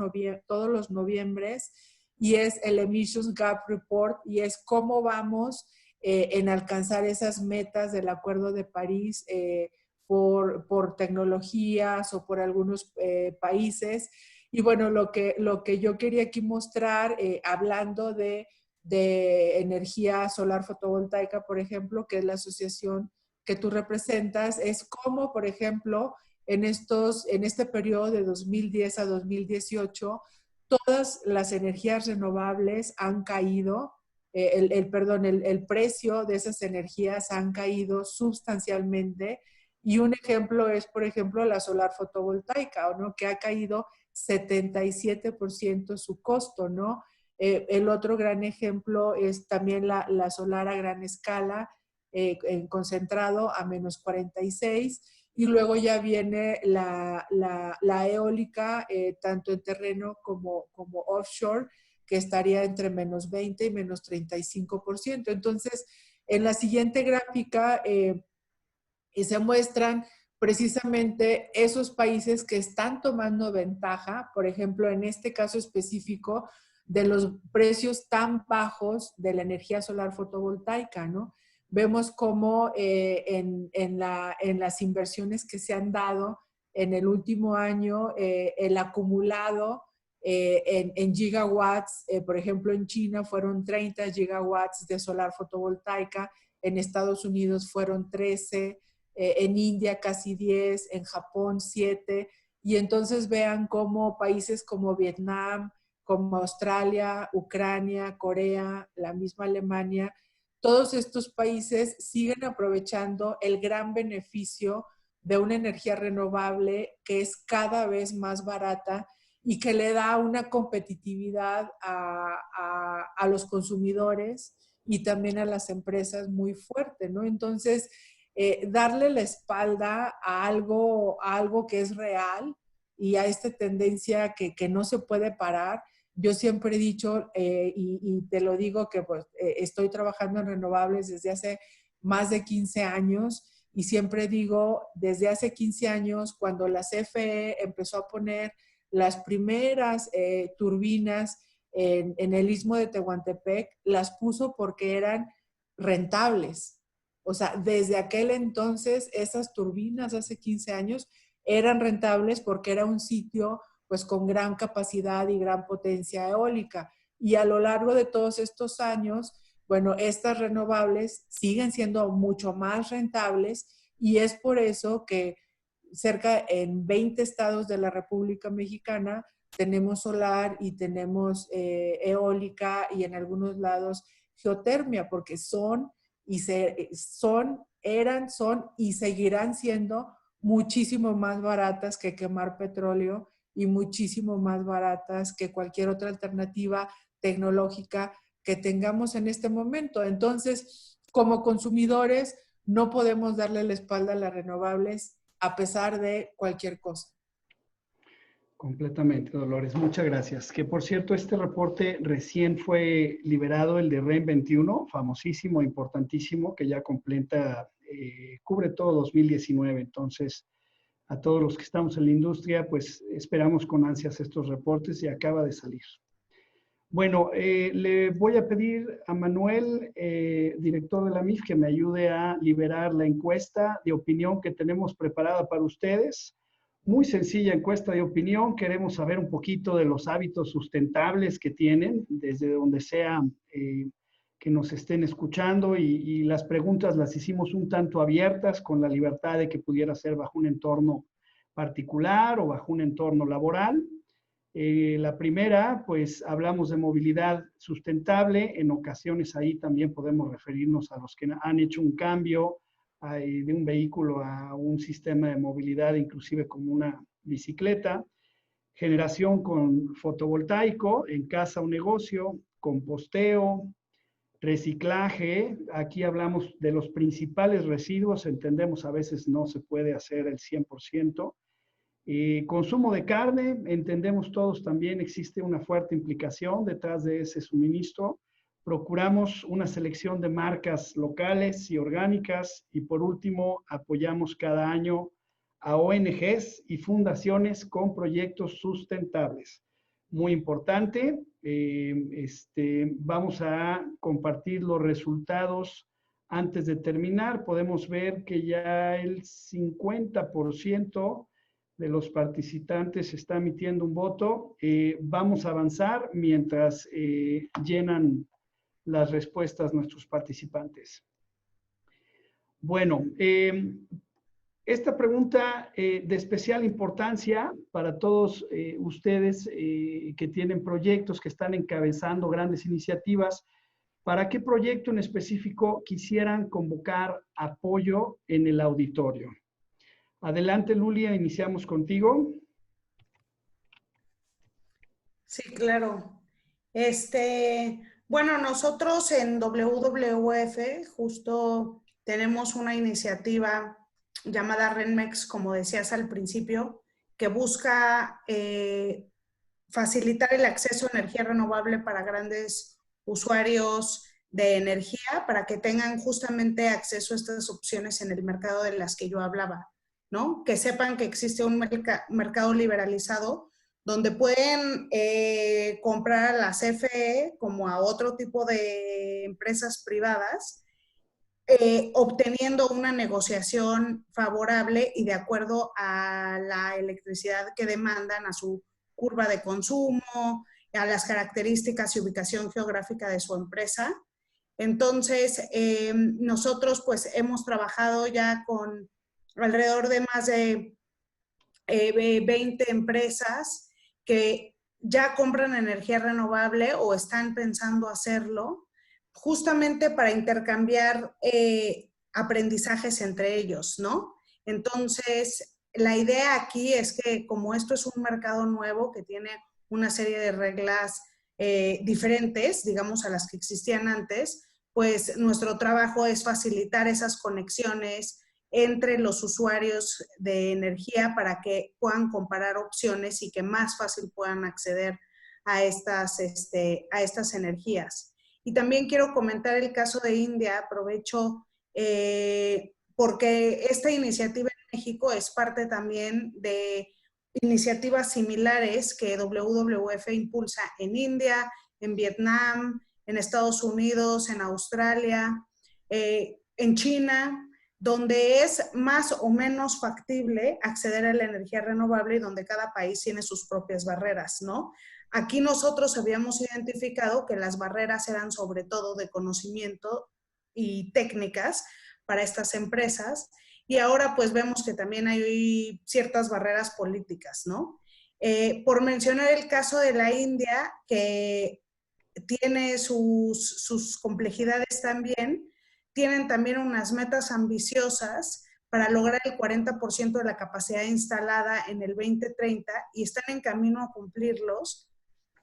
los noviembres, y es el Emissions Gap Report, y es cómo vamos en alcanzar esas metas del Acuerdo de París por tecnologías o por algunos países. Y bueno, lo que yo quería aquí mostrar, hablando de energía solar fotovoltaica, por ejemplo, que es la asociación que tú representas, es cómo, por ejemplo, en este periodo de 2010 a 2018, todas las energías renovables han caído, el precio de esas energías han caído sustancialmente. Y un ejemplo es, por ejemplo, la solar fotovoltaica, ¿no? Que ha caído 77% su costo, ¿no? El otro gran ejemplo es también la solar a gran escala, en concentrado a menos 46, y luego ya viene la eólica, tanto en terreno como offshore, que estaría entre menos 20 y menos 35%. Entonces, en la siguiente gráfica se muestran precisamente esos países que están tomando ventaja, por ejemplo, en este caso específico, de los precios tan bajos de la energía solar fotovoltaica, ¿no? Vemos cómo en las inversiones que se han dado en el último año, el acumulado en gigawatts, por ejemplo, en China fueron 30 gigawatts de solar fotovoltaica, en Estados Unidos fueron 13, en India casi 10, en Japón 7, y entonces vean cómo países como Vietnam, como Australia, Ucrania, Corea, la misma Alemania, todos estos países siguen aprovechando el gran beneficio de una energía renovable que es cada vez más barata y que le da una competitividad a los consumidores y también a las empresas muy fuerte, ¿no? Entonces, darle la espalda a algo que es real y a esta tendencia que no se puede parar. Yo siempre he dicho, y te lo digo, que pues, estoy trabajando en renovables desde hace más de 15 años, y siempre digo, desde hace 15 años, cuando la CFE empezó a poner las primeras turbinas en el istmo de Tehuantepec, las puso porque eran rentables. O sea, desde aquel entonces, esas turbinas hace 15 años eran rentables porque era un sitio pues con gran capacidad y gran potencia eólica. Y a lo largo de todos estos años, bueno, estas renovables siguen siendo mucho más rentables, y es por eso que cerca en 20 estados de la República Mexicana tenemos solar y tenemos eólica, y en algunos lados geotermia, porque son y son y seguirán siendo muchísimo más baratas que quemar petróleo y muchísimo más baratas que cualquier otra alternativa tecnológica que tengamos en este momento. Entonces, como consumidores, no podemos darle la espalda a las renovables a pesar de cualquier cosa.
Completamente, Dolores. Muchas gracias. Que por cierto, este reporte recién fue liberado, el de REN 21, famosísimo, importantísimo, que ya completa, cubre todo 2019. Entonces, a todos los que estamos en la industria, pues esperamos con ansias estos reportes, y acaba de salir. Bueno, le voy a pedir a Manuel, director de la MIF, que me ayude a liberar la encuesta de opinión que tenemos preparada para ustedes. Muy sencilla encuesta de opinión. Queremos saber un poquito de los hábitos sustentables que tienen, desde donde sea que nos estén escuchando y las preguntas las hicimos un tanto abiertas con la libertad de que pudiera ser bajo un entorno particular o bajo un entorno laboral. La primera, pues hablamos de movilidad sustentable. En ocasiones ahí también podemos referirnos a los que han hecho un cambio de un vehículo a un sistema de movilidad, inclusive como una bicicleta. Generación con fotovoltaico en casa o negocio, composteo, reciclaje. Aquí hablamos de los principales residuos, entendemos a veces no se puede hacer el 100%. Consumo de carne, entendemos todos también existe una fuerte implicación detrás de ese suministro. Procuramos una selección de marcas locales y orgánicas y por último apoyamos cada año a ONGs y fundaciones con proyectos sustentables. Muy importante, vamos a compartir los resultados antes de terminar. Podemos ver que ya el 50% de los participantes está emitiendo un voto. Vamos a avanzar mientras llenan las respuestas nuestros participantes. Bueno, esta pregunta de especial importancia para todos ustedes que tienen proyectos, que están encabezando grandes iniciativas. ¿Para qué proyecto en específico quisieran convocar apoyo en el auditorio? Adelante, Lulia, iniciamos contigo.
Sí, claro. Bueno, nosotros en WWF justo tenemos una iniciativa llamada RENMEX, como decías al principio, que busca facilitar el acceso a energía renovable para grandes usuarios de energía, para que tengan justamente acceso a estas opciones en el mercado de las que yo hablaba, ¿no? Que sepan que existe un mercado liberalizado donde pueden comprar a la CFE como a otro tipo de empresas privadas, obteniendo una negociación favorable y de acuerdo a la electricidad que demandan, a su curva de consumo, a las características y ubicación geográfica de su empresa. Entonces, nosotros pues hemos trabajado ya con alrededor de más de 20 empresas que ya compran energía renovable o están pensando hacerlo, justamente para intercambiar aprendizajes entre ellos, ¿no? Entonces, la idea aquí es que como esto es un mercado nuevo que tiene una serie de reglas diferentes, digamos, a las que existían antes, pues nuestro trabajo es facilitar esas conexiones entre los usuarios de energía para que puedan comparar opciones y que más fácil puedan acceder a estas energías. Y también quiero comentar el caso de India, aprovecho porque esta iniciativa en México es parte también de iniciativas similares que WWF impulsa en India, en Vietnam, en Estados Unidos, en Australia, en China, donde es más o menos factible acceder a la energía renovable y donde cada país tiene sus propias barreras, ¿no? Aquí nosotros habíamos identificado que las barreras eran sobre todo de conocimiento y técnicas para estas empresas y ahora pues vemos que también hay ciertas barreras políticas, ¿no? Por mencionar el caso de la India, que tiene sus complejidades también, tienen también unas metas ambiciosas para lograr el 40% de la capacidad instalada en el 2030 y están en camino a cumplirlos.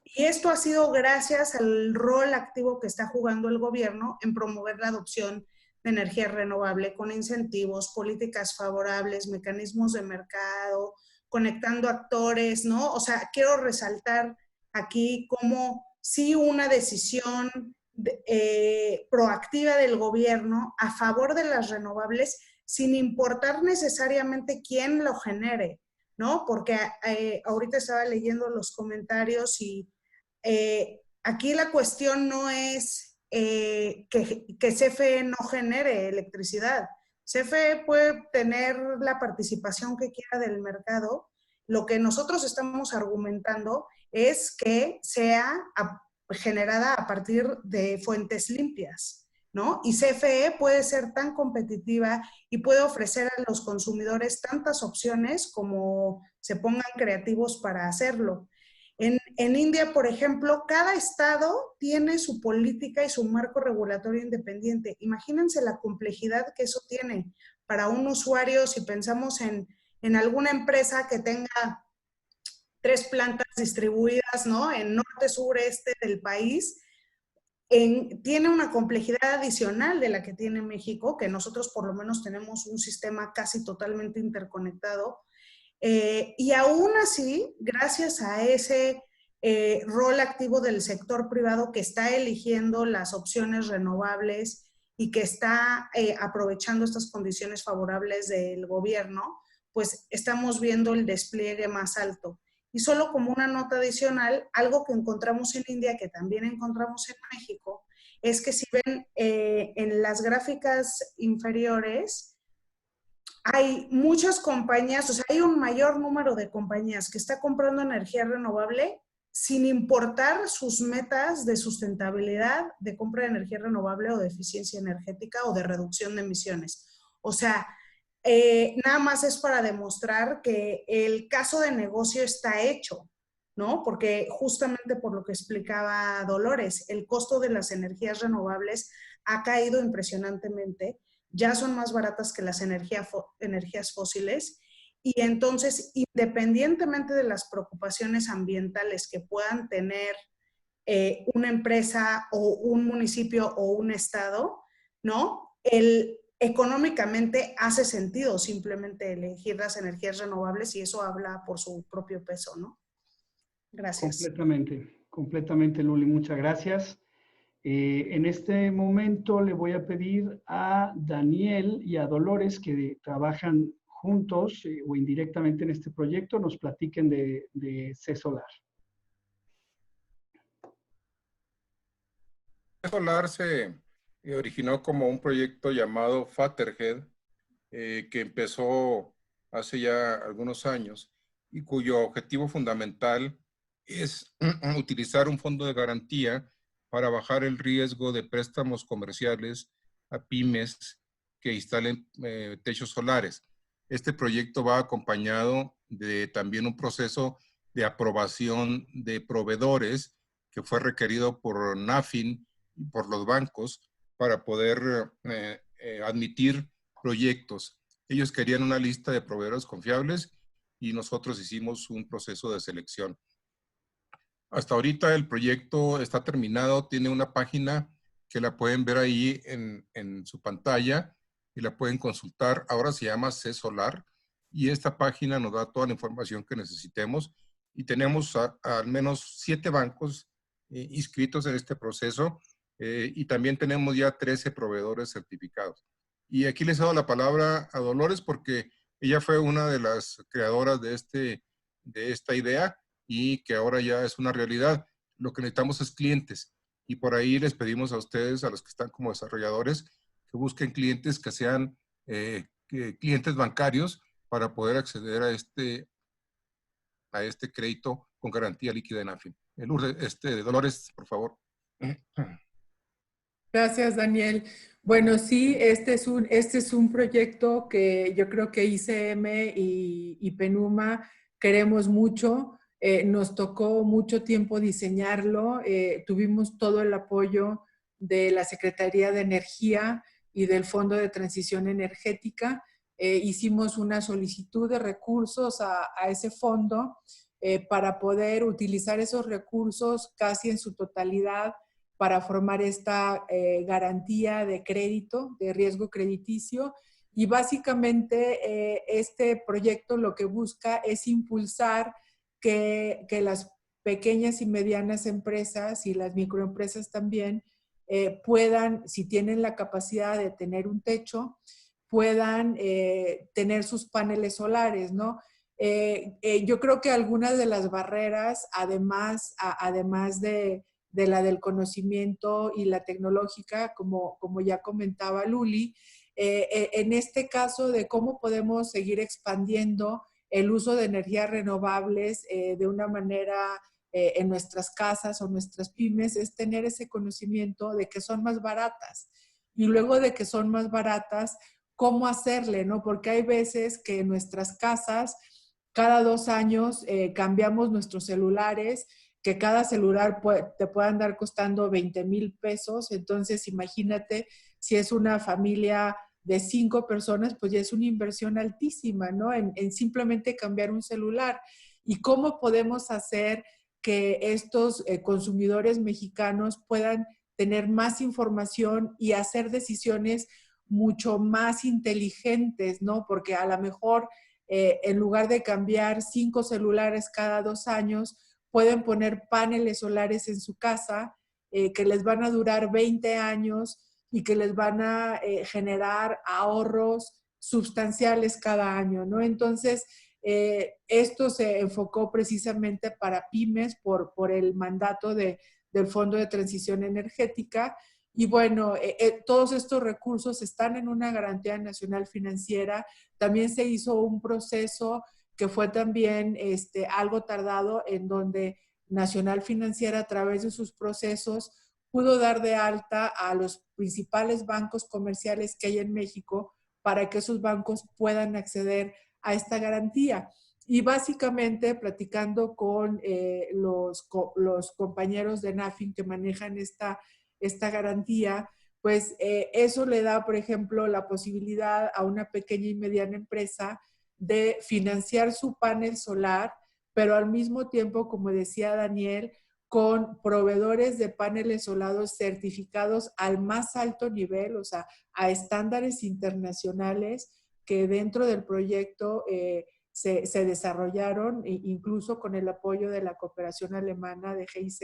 Y esto ha sido gracias al rol activo que está jugando el gobierno en promover la adopción de energía renovable con incentivos, políticas favorables, mecanismos de mercado, conectando actores, ¿no? O sea, quiero resaltar aquí cómo sí una decisión proactiva del gobierno a favor de las renovables sin importar necesariamente quién lo genere, ¿no? Porque ahorita estaba leyendo los comentarios y aquí la cuestión no es que CFE no genere electricidad. CFE puede tener la participación que quiera del mercado. Lo que nosotros estamos argumentando es que sea generada a partir de fuentes limpias, ¿no? Y CFE puede ser tan competitiva y puede ofrecer a los consumidores tantas opciones como se pongan creativos para hacerlo. En India, por ejemplo, cada estado tiene su política y su marco regulatorio independiente. Imagínense la complejidad que eso tiene para un usuario si pensamos en alguna empresa que tenga 3 plantas distribuidas, ¿no? En norte, sur, este del país. Tiene una complejidad adicional de la que tiene México, que nosotros por lo menos tenemos un sistema casi totalmente interconectado. Y aún así, gracias a ese rol activo del sector privado que está eligiendo las opciones renovables y que está aprovechando estas condiciones favorables del gobierno, pues estamos viendo el despliegue más alto. Y solo como una nota adicional, algo que encontramos en India, que también encontramos en México, es que si ven en las gráficas inferiores, hay muchas compañías, o sea, hay un mayor número de compañías que está comprando energía renovable sin importar sus metas de sustentabilidad, de compra de energía renovable o de eficiencia energética o de reducción de emisiones. O sea, nada más es para demostrar que el caso de negocio está hecho, ¿no? Porque justamente por lo que explicaba Dolores, el costo de las energías renovables ha caído impresionantemente, ya son más baratas que las energías fósiles, y entonces, independientemente de las preocupaciones ambientales que puedan tener una empresa o un municipio o un estado, ¿no? Económicamente hace sentido simplemente elegir las energías renovables y eso habla por su propio peso, ¿no? Gracias.
Completamente, Luli, muchas gracias. En este momento le voy a pedir a Daniel y a Dolores, que trabajan juntos o indirectamente en este proyecto, nos platiquen de C-Solar.
C-Solar se originó como un proyecto llamado Fatherhead, que empezó hace ya algunos años y cuyo objetivo fundamental es utilizar un fondo de garantía para bajar el riesgo de préstamos comerciales a pymes que instalen techos solares. Este proyecto va acompañado de también un proceso de aprobación de proveedores que fue requerido por NAFIN y por los bancos para poder admitir proyectos. Ellos querían una lista de proveedores confiables y nosotros hicimos un proceso de selección. Hasta ahorita el proyecto está terminado, tiene una página que la pueden ver ahí en su pantalla y la pueden consultar. Ahora se llama C-Solar y esta página nos da toda la información que necesitemos y tenemos al menos 7 bancos inscritos en este proceso y también tenemos ya 13 proveedores certificados. Y aquí les doy la palabra a Dolores porque ella fue una de las creadoras de esta idea y que ahora ya es una realidad. Lo que necesitamos es clientes y por ahí les pedimos a ustedes, a los que están como desarrolladores, que busquen clientes que sean clientes bancarios para poder acceder a este crédito con garantía líquida en AFIN. Dolores, por favor.
Gracias, Daniel. Bueno, sí, este es un proyecto que yo creo que ICM y PENUMA queremos mucho. Nos tocó mucho tiempo diseñarlo. Tuvimos todo el apoyo de la Secretaría de Energía y del Fondo de Transición Energética. Hicimos una solicitud de recursos a ese fondo para poder utilizar esos recursos casi en su totalidad para formar esta garantía de crédito, de riesgo crediticio. Y básicamente este proyecto lo que busca es impulsar que las pequeñas y medianas empresas y las microempresas también puedan, si tienen la capacidad de tener un techo, puedan tener sus paneles solares, ¿no? Yo creo que algunas de las barreras, además de la del conocimiento y la tecnológica, como ya comentaba Luli, en este caso de cómo podemos seguir expandiendo el uso de energías renovables de una manera en nuestras casas o nuestras pymes es tener ese conocimiento de que son más baratas. Y luego de que son más baratas, ¿cómo hacerle, no? Porque hay veces que en nuestras casas, cada 2 años cambiamos nuestros celulares, que cada celular te puede andar costando 20,000 pesos. Entonces, imagínate si es una familia de 5 personas, pues ya es una inversión altísima, ¿no? En simplemente cambiar un celular. ¿Y cómo podemos hacer que estos consumidores mexicanos puedan tener más información y hacer decisiones mucho más inteligentes, ¿no? Porque a lo mejor en lugar de cambiar 5 celulares cada 2 años, pueden poner paneles solares en su casa que les van a durar 20 años y que les van a generar ahorros sustanciales cada año, ¿no? Entonces, esto se enfocó precisamente para pymes por el mandato del Fondo de Transición Energética. Y bueno, todos estos recursos están en una garantía nacional financiera. También se hizo un proceso que fue también algo tardado, en donde Nacional Financiera, a través de sus procesos, pudo dar de alta a los principales bancos comerciales que hay en México para que esos bancos puedan acceder a esta garantía. Y básicamente, platicando con los compañeros de NAFIN que manejan esta garantía, pues eso le da, por ejemplo, la posibilidad a una pequeña y mediana empresa de financiar su panel solar, pero al mismo tiempo, como decía Daniel, con proveedores de paneles solares certificados al más alto nivel, o sea, a estándares internacionales que dentro del proyecto se desarrollaron, incluso con el apoyo de la cooperación alemana de GIZ.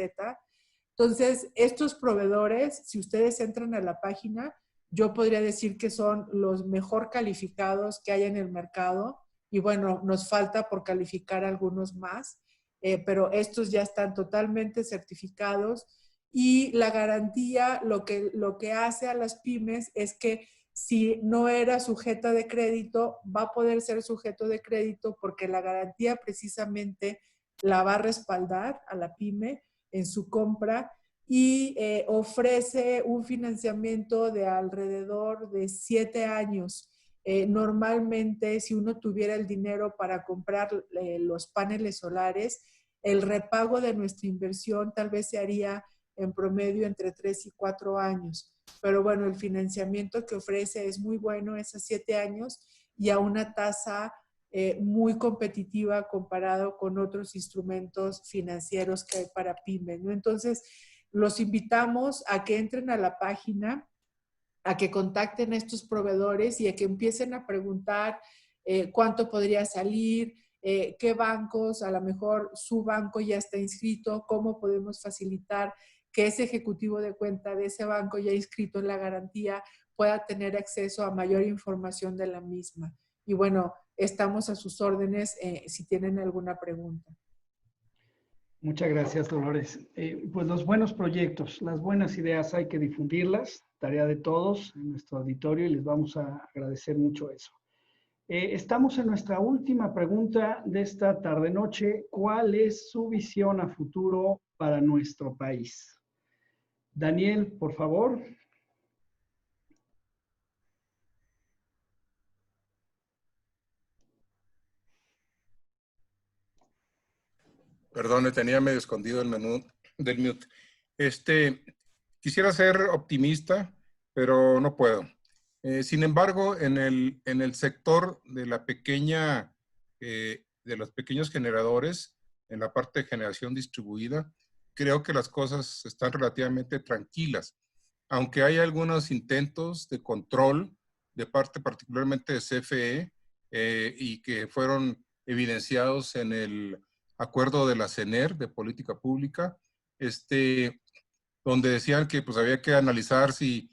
Entonces, estos proveedores, si ustedes entran a la página, yo podría decir que son los mejor calificados que hay en el mercado. Y bueno, nos falta por calificar algunos más, pero estos ya están totalmente certificados. Y la garantía lo que hace a las pymes es que si no era sujeta de crédito, va a poder ser sujeto de crédito, porque la garantía precisamente la va a respaldar a la pyme en su compra, y ofrece un financiamiento de alrededor de 7 años. Normalmente, si uno tuviera el dinero para comprar los paneles solares, el repago de nuestra inversión tal vez se haría en promedio entre 3 y 4 años. Pero bueno, el financiamiento que ofrece es muy bueno, es a 7 años y a una tasa muy competitiva comparado con otros instrumentos financieros que hay para pymes, ¿no? Entonces, los invitamos a que entren a la página, a que contacten a estos proveedores y a que empiecen a preguntar cuánto podría salir, qué bancos, a lo mejor su banco ya está inscrito, cómo podemos facilitar que ese ejecutivo de cuenta de ese banco ya inscrito en la garantía pueda tener acceso a mayor información de la misma. Y bueno, estamos a sus órdenes si tienen alguna pregunta.
Muchas gracias, Dolores. Pues los buenos proyectos, las buenas ideas hay que difundirlas, tarea de todos en nuestro auditorio, y les vamos a agradecer mucho eso. Estamos en nuestra última pregunta de esta tarde-noche. ¿Cuál es su visión a futuro para nuestro país? Daniel, por favor.
Perdón, tenía medio escondido el menú del mute. Quisiera ser optimista, pero no puedo. Sin embargo, en el sector de la pequeña, de los pequeños generadores, en la parte de generación distribuida, creo que las cosas están relativamente tranquilas. Aunque hay algunos intentos de control de parte particularmente de CFE y que fueron evidenciados en el acuerdo de la CENER de política pública, donde decían que pues había que analizar si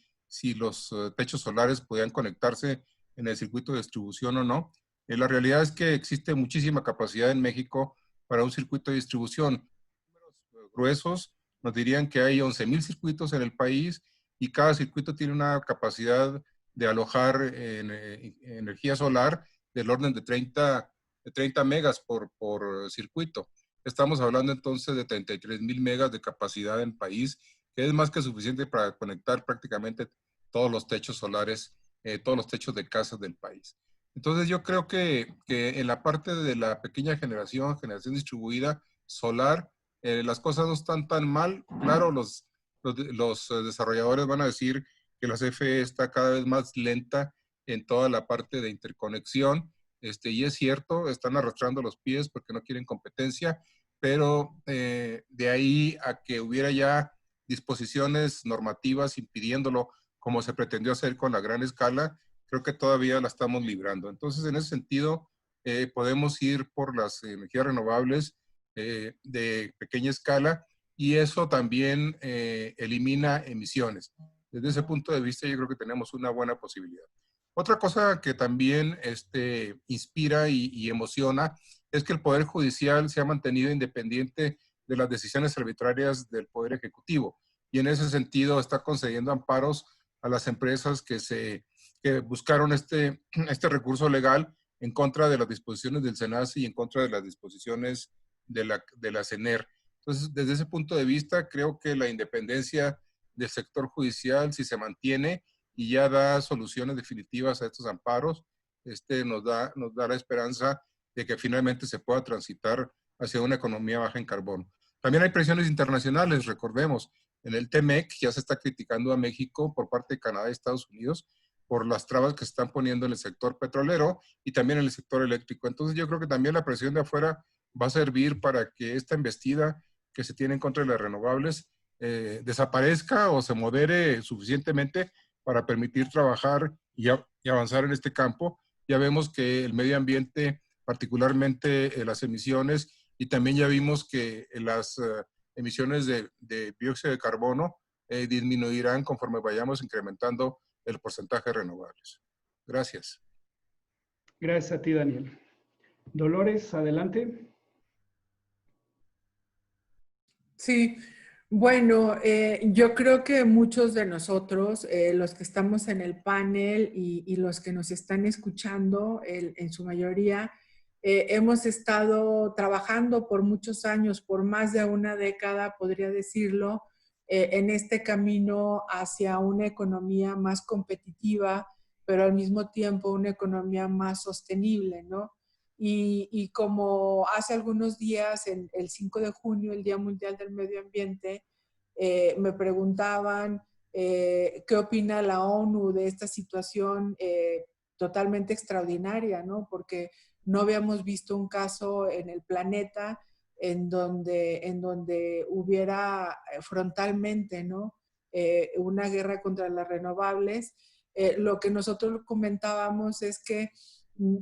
los techos solares podían conectarse en el circuito de distribución o no. La realidad es que existe muchísima capacidad en México para un circuito de distribución. Números gruesos nos dirían que hay 11,000 circuitos en el país y cada circuito tiene una capacidad de alojar energía solar del orden de 30 megas por circuito. estamos hablando entonces de 33,000 megas de capacidad en el país, que es más que suficiente para conectar prácticamente todos los techos solares, todos los techos de casas del país. Entonces yo creo que en la parte de la pequeña generación distribuida solar, las cosas no están tan mal. Claro, los desarrolladores van a decir que la CFE está cada vez más lenta en toda la parte de interconexión, y es cierto, están arrastrando los pies porque no quieren competencia, pero de ahí a que hubiera ya disposiciones normativas impidiéndolo, como se pretendió hacer con la gran escala, creo que todavía la estamos librando. Entonces, en ese sentido, podemos ir por las energías renovables de pequeña escala, y eso también elimina emisiones. Desde ese punto de vista, yo creo que tenemos una buena posibilidad. Otra cosa que también inspira y emociona es que el Poder Judicial se ha mantenido independiente de las decisiones arbitrarias del Poder Ejecutivo, y en ese sentido está concediendo amparos a las empresas que buscaron este recurso legal en contra de las disposiciones del SENACE y en contra de las disposiciones de la CENER. Entonces, desde ese punto de vista, creo que la independencia del sector judicial, si se mantiene y ya da soluciones definitivas a estos amparos, nos da la esperanza de que finalmente se pueda transitar hacia una economía baja en carbono. También hay presiones internacionales, recordemos, en el TEMEC ya se está criticando a México por parte de Canadá y Estados Unidos por las trabas que se están poniendo en el sector petrolero y también en el sector eléctrico. Entonces yo creo que también la presión de afuera va a servir para que esta embestida que se tiene en contra de las renovables desaparezca o se modere suficientemente para permitir trabajar y avanzar en este campo. Ya vemos que el medio ambiente, particularmente las emisiones, y también ya vimos que las emisiones de dióxido de carbono disminuirán conforme vayamos incrementando el porcentaje de renovables. Gracias.
Gracias a ti, Daniel. Dolores, adelante.
Sí, bueno, yo creo que muchos de nosotros, los que estamos en el panel y los que nos están escuchando, en su mayoría, hemos estado trabajando por muchos años, por más de una década, podría decirlo, en este camino hacia una economía más competitiva, pero al mismo tiempo una economía más sostenible, ¿no? Y como hace algunos días, el 5 de junio, el Día Mundial del Medio Ambiente, me preguntaban qué opina la ONU de esta situación totalmente extraordinaria, ¿no? Porque no habíamos visto un caso en el planeta en donde hubiera frontalmente, ¿no? Una guerra contra las renovables. Lo que nosotros comentábamos es que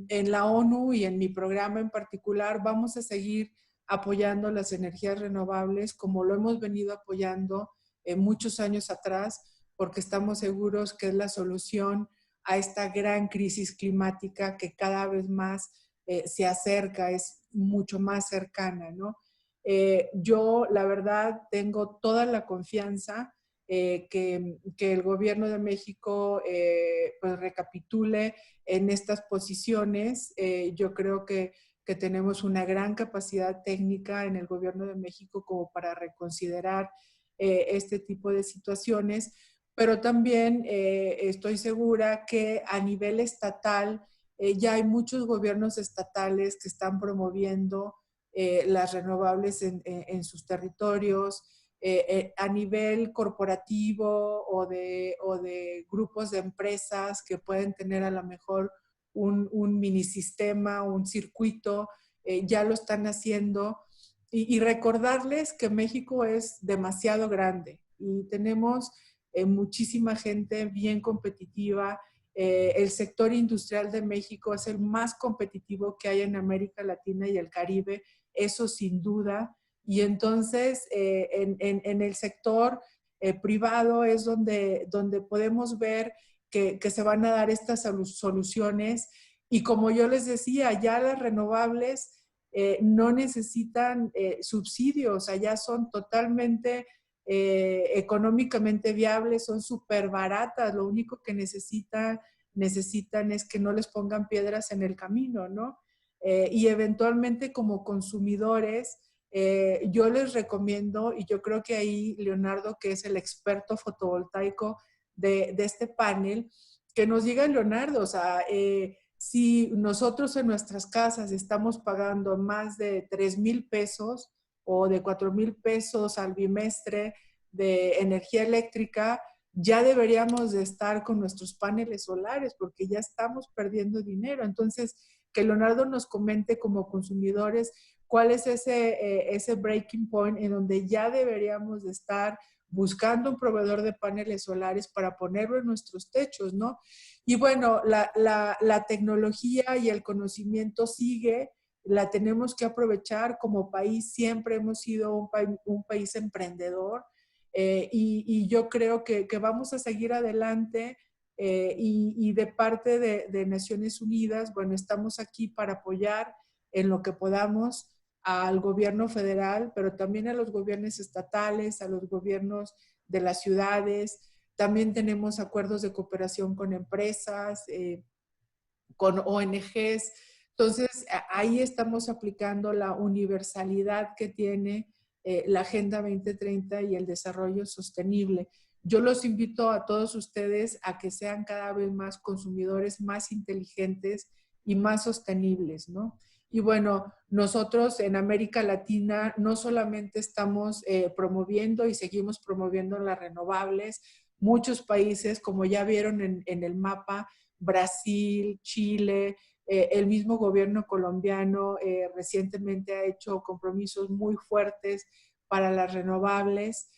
en la ONU y en mi programa en particular vamos a seguir apoyando las energías renovables como lo hemos venido apoyando muchos años atrás, porque estamos seguros que es la solución a esta gran crisis climática que cada vez más se acerca, es mucho más cercana, ¿no? Yo, la verdad, tengo toda la confianza que el gobierno de México pues recapitule en estas posiciones. Yo creo que tenemos una gran capacidad técnica en el gobierno de México como para reconsiderar este tipo de situaciones, pero también estoy segura que a nivel estatal ya hay muchos gobiernos estatales que están promoviendo las renovables en sus territorios. A nivel corporativo o de grupos de empresas que pueden tener a lo mejor un mini sistema, un circuito, ya lo están haciendo. Y recordarles que México es demasiado grande y tenemos muchísima gente bien competitiva. El sector industrial de México es el más competitivo que hay en América Latina y el Caribe, eso sin duda. Y entonces en el sector privado es donde podemos ver que se van a dar estas soluciones. Y como yo les decía, ya las renovables no necesitan subsidios, allá son totalmente económicamente viables, son súper baratas, lo único que necesitan es que no les pongan piedras en el camino, ¿no? Y eventualmente como consumidores yo les recomiendo, y yo creo que ahí Leonardo, que es el experto fotovoltaico de este panel, que nos diga, Leonardo, o sea, si nosotros en nuestras casas estamos pagando más de 3,000 pesos o de 4,000 pesos al bimestre de energía eléctrica, ya deberíamos de estar con nuestros paneles solares porque ya estamos perdiendo dinero. Entonces, que Leonardo nos comente como consumidores cuál es ese breaking point en donde ya deberíamos de estar buscando un proveedor de paneles solares para ponerlo en nuestros techos, ¿no? Y bueno, la tecnología y el conocimiento sigue, la tenemos que aprovechar. Como país siempre hemos sido un país emprendedor, y yo creo que vamos a seguir adelante, y de parte de Naciones Unidas, bueno, estamos aquí para apoyar en lo que podamos al gobierno federal, pero también a los gobiernos estatales, a los gobiernos de las ciudades. También tenemos acuerdos de cooperación con empresas, con ONGs. Entonces, ahí estamos aplicando la universalidad que tiene la Agenda 2030 y el desarrollo sostenible. Yo los invito a todos ustedes a que sean cada vez más consumidores, más inteligentes y más sostenibles, ¿no? Y bueno, nosotros en América Latina no solamente estamos promoviendo y seguimos promoviendo las renovables. Muchos países, como ya vieron en el mapa, Brasil, Chile, el mismo gobierno colombiano recientemente ha hecho compromisos muy fuertes para las renovables.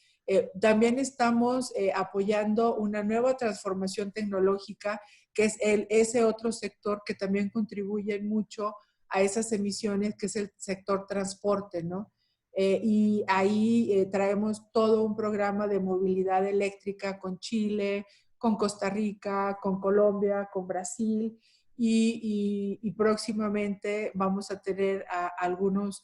También estamos apoyando una nueva transformación tecnológica, que es ese otro sector que también contribuye mucho a esas emisiones, que es el sector transporte, ¿no? Y ahí traemos todo un programa de movilidad eléctrica con Chile, con Costa Rica, con Colombia, con Brasil, y próximamente vamos a tener algunas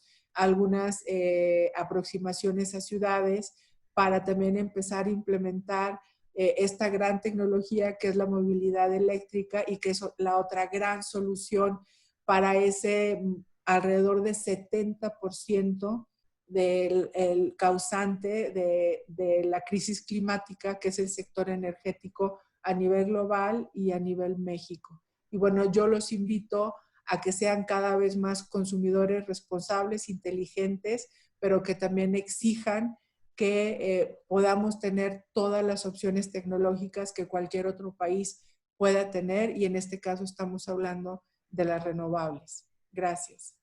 aproximaciones a ciudades para también empezar a implementar esta gran tecnología que es la movilidad eléctrica, y que es la otra gran solución para ese alrededor de 70% del causante de la crisis climática, que es el sector energético a nivel global y a nivel México. Y bueno, yo los invito a que sean cada vez más consumidores responsables, inteligentes, pero que también exijan que podamos tener todas las opciones tecnológicas que cualquier otro país pueda tener, y en este caso estamos hablando de las renovables. Gracias.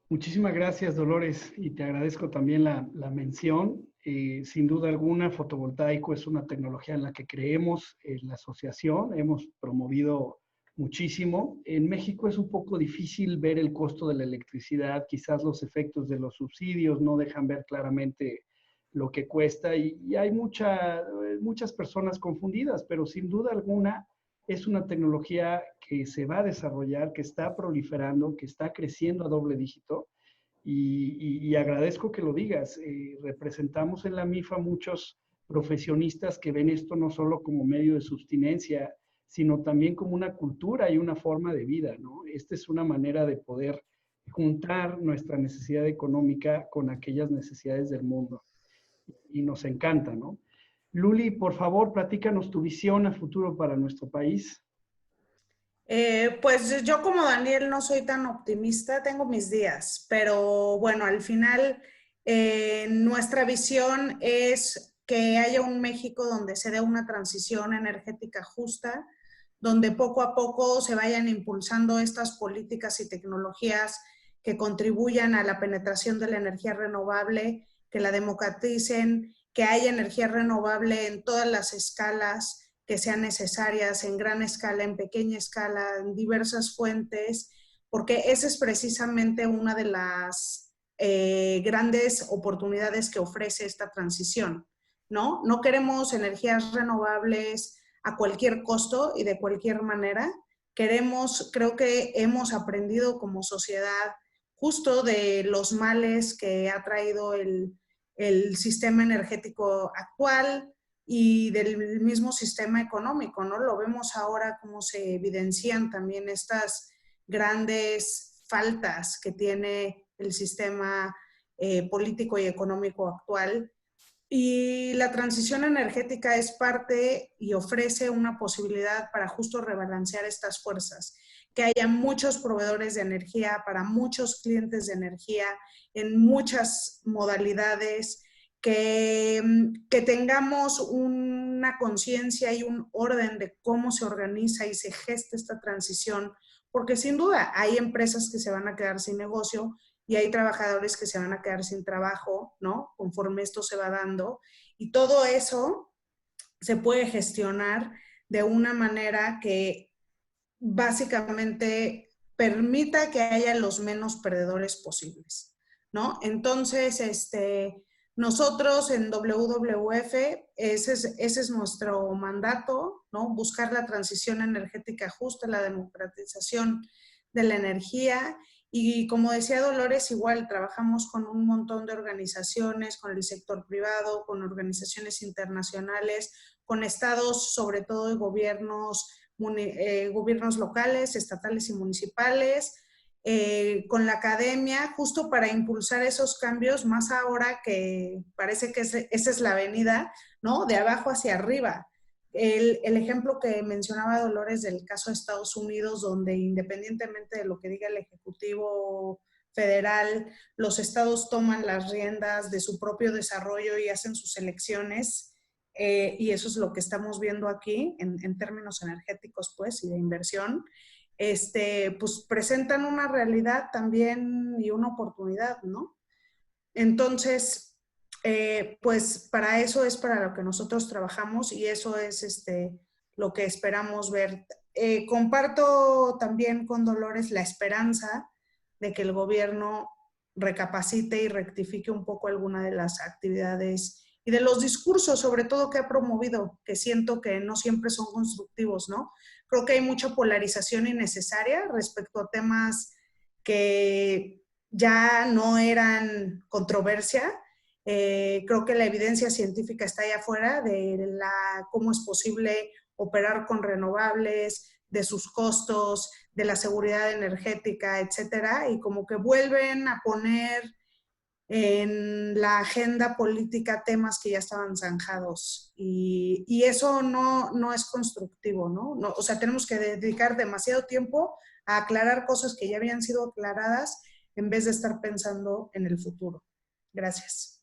Muchísimas gracias, Dolores, y te agradezco también la mención. Sin duda alguna, fotovoltaico es una tecnología en la que creemos en la asociación, hemos promovido muchísimo. En México es un poco difícil ver el costo de la electricidad, quizás los efectos de los subsidios no dejan ver claramente lo que cuesta, y hay muchas personas confundidas, pero sin duda alguna es una tecnología que se va a desarrollar, que está proliferando, que está creciendo a doble dígito, y agradezco que lo digas. Representamos en la MIFA muchos profesionistas que ven esto no solo como medio de subsistencia, sino también como una cultura y una forma de vida, ¿no? Esta es una manera de poder juntar nuestra necesidad económica con aquellas necesidades del mundo, y nos encanta, ¿no? Luli, por favor, platícanos tu visión a futuro para nuestro país.
Pues yo, como Daniel, no soy tan optimista, tengo mis días, pero bueno, al final nuestra visión es que haya un México donde se dé una transición energética justa, donde poco a poco se vayan impulsando estas políticas y tecnologías que contribuyan a la penetración de la energía renovable, que la democraticen, que haya energía renovable en todas las escalas que sean necesarias, en gran escala, en pequeña escala, en diversas fuentes, porque esa es precisamente una de las grandes oportunidades que ofrece esta transición, ¿no? No queremos energías renovables a cualquier costo y de cualquier manera. Creo que hemos aprendido como sociedad justo de los males que ha traído el sistema energético actual y del mismo sistema económico, ¿no? Lo vemos ahora cómo se evidencian también estas grandes faltas que tiene el sistema político y económico actual. Y la transición energética es parte y ofrece una posibilidad para justo rebalancear estas fuerzas, que haya muchos proveedores de energía para muchos clientes de energía en muchas modalidades, que tengamos una conciencia y un orden de cómo se organiza y se gesta esta transición, porque sin duda hay empresas que se van a quedar sin negocio y hay trabajadores que se van a quedar sin trabajo, ¿no? Conforme esto se va dando. Y todo eso se puede gestionar de una manera que básicamente permita que haya los menos perdedores posibles, ¿no? Entonces, nosotros en WWF, ese es nuestro mandato, ¿no? Buscar la transición energética justa, la democratización de la energía. Y como decía Dolores, igual trabajamos con un montón de organizaciones, con el sector privado, con organizaciones internacionales, con estados, sobre todo de gobiernos locales, estatales y municipales, con la academia, justo para impulsar esos cambios, más ahora que parece que esa es la avenida, ¿no? De abajo hacia arriba. El ejemplo que mencionaba Dolores del caso de Estados Unidos, donde independientemente de lo que diga el Ejecutivo Federal, los estados toman las riendas de su propio desarrollo y hacen sus elecciones, y eso es lo que estamos viendo aquí en términos energéticos, pues, y de inversión, pues presentan una realidad también y una oportunidad, ¿no? Entonces, pues para eso es para lo que nosotros trabajamos y eso es lo que esperamos ver. Comparto también con Dolores la esperanza de que el gobierno recapacite y rectifique un poco alguna de las actividades y de los discursos, sobre todo, que ha promovido, que siento que no siempre son constructivos, ¿no? Creo que hay mucha polarización innecesaria respecto a temas que ya no eran controversia. Creo que la evidencia científica está allá afuera de cómo es posible operar con renovables, de sus costos, de la seguridad energética, etcétera, y como que vuelven a poner en la agenda política temas que ya estaban zanjados y eso no es constructivo, ¿no? O sea, tenemos que dedicar demasiado tiempo a aclarar cosas que ya habían sido aclaradas en vez de estar pensando en el futuro. Gracias.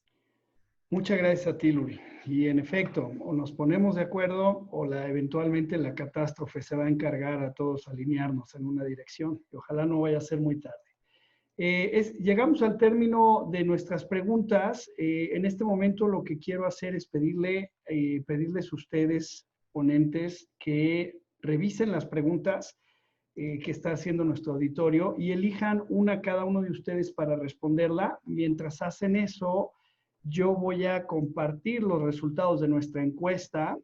Muchas gracias a ti, Luli. Y en efecto, o nos ponemos de acuerdo o eventualmente la catástrofe se va a encargar a todos alinearnos en una dirección y ojalá no vaya a ser muy tarde. Llegamos al término de nuestras preguntas. En este momento lo que quiero hacer es pedirles a ustedes, ponentes, que revisen las preguntas que está haciendo nuestro auditorio y elijan una cada uno de ustedes para responderla. Mientras hacen eso, yo voy a compartir los resultados de nuestra encuesta.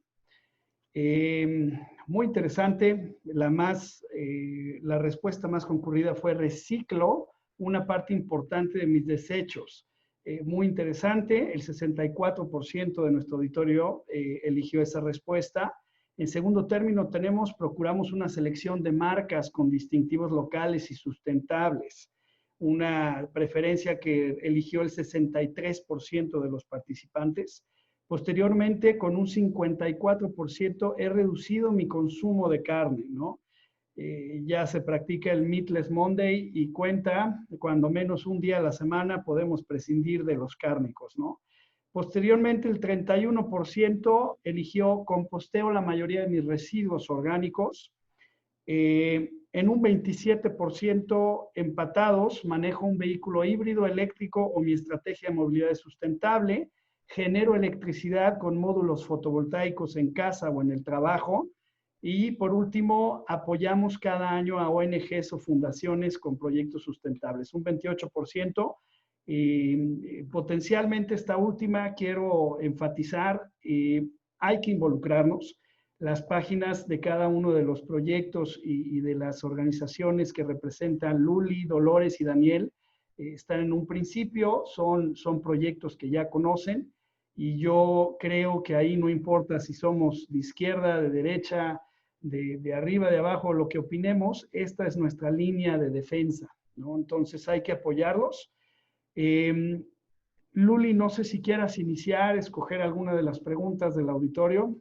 Muy interesante. La respuesta más concurrida fue reciclo una parte importante de mis desechos. Muy interesante, el 64% de nuestro auditorio eligió esa respuesta. En segundo término, procuramos una selección de marcas con distintivos locales y sustentables. Una preferencia que eligió el 63% de los participantes. Posteriormente, con un 54%, he reducido mi consumo de carne, ¿no? Ya se practica el Meatless Monday y cuenta, cuando menos un día a la semana podemos prescindir de los cárnicos, ¿no? Posteriormente, el 31% eligió composteo la mayoría de mis residuos orgánicos. En un 27% empatados, manejo un vehículo híbrido eléctrico o mi estrategia de movilidad es sustentable, genero electricidad con módulos fotovoltaicos en casa o en el trabajo. Y por último, apoyamos cada año a ONGs o fundaciones con proyectos sustentables, un 28%. Potencialmente esta última quiero enfatizar, hay que involucrarnos. Las páginas de cada uno de los proyectos y de las organizaciones que representan Luli, Dolores y Daniel están en un principio, son proyectos que ya conocen y yo creo que ahí no importa si somos de izquierda, de derecha, de arriba, de abajo, lo que opinemos, esta es nuestra línea de defensa, ¿no? Entonces hay que apoyarlos Luli, no sé si quieras iniciar, escoger alguna de las preguntas del auditorio.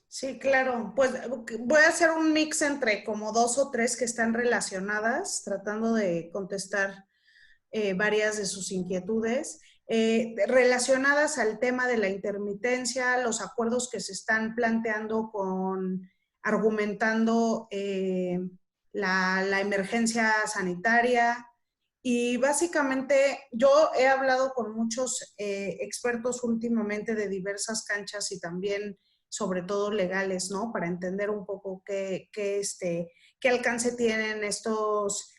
Sí, claro. Pues voy a hacer un mix entre como 2 o 3 que están relacionadas, tratando de contestar varias de sus inquietudes. Relacionadas al tema de la intermitencia, los acuerdos que se están planteando argumentando la emergencia sanitaria. Y básicamente yo he hablado con muchos expertos últimamente de diversas canchas y también sobre todo legales, ¿no? Para entender un poco qué alcance tienen estos,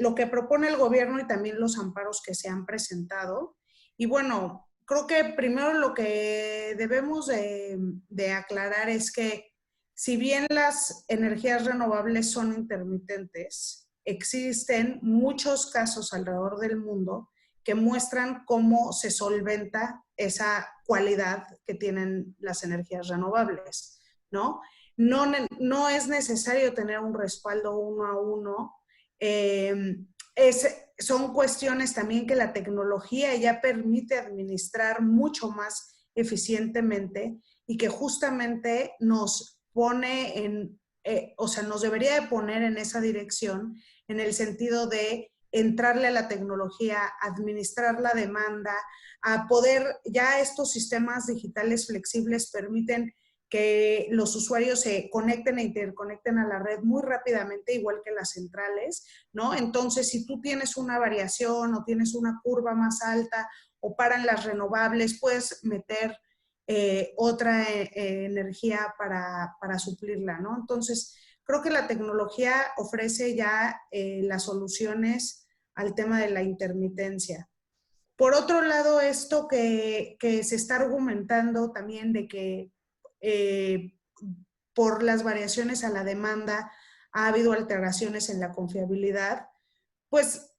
lo que propone el gobierno y también los amparos que se han presentado. Y bueno, creo que primero lo que debemos de aclarar es que si bien las energías renovables son intermitentes, existen muchos casos alrededor del mundo que muestran cómo se solventa esa cualidad que tienen las energías renovables, ¿no? No es necesario tener un respaldo uno a uno. Son cuestiones también que la tecnología ya permite administrar mucho más eficientemente y que justamente nos pone nos debería de poner en esa dirección en el sentido de entrarle a la tecnología, administrar la demanda, a poder, ya estos sistemas digitales flexibles permiten que los usuarios se conecten e interconecten a la red muy rápidamente, igual que las centrales, ¿no? Entonces, si tú tienes una variación o tienes una curva más alta o paran las renovables, puedes meter otra energía para suplirla, ¿no? Entonces, creo que la tecnología ofrece ya las soluciones al tema de la intermitencia. Por otro lado, esto que se está argumentando también de que por las variaciones a la demanda ha habido alteraciones en la confiabilidad, pues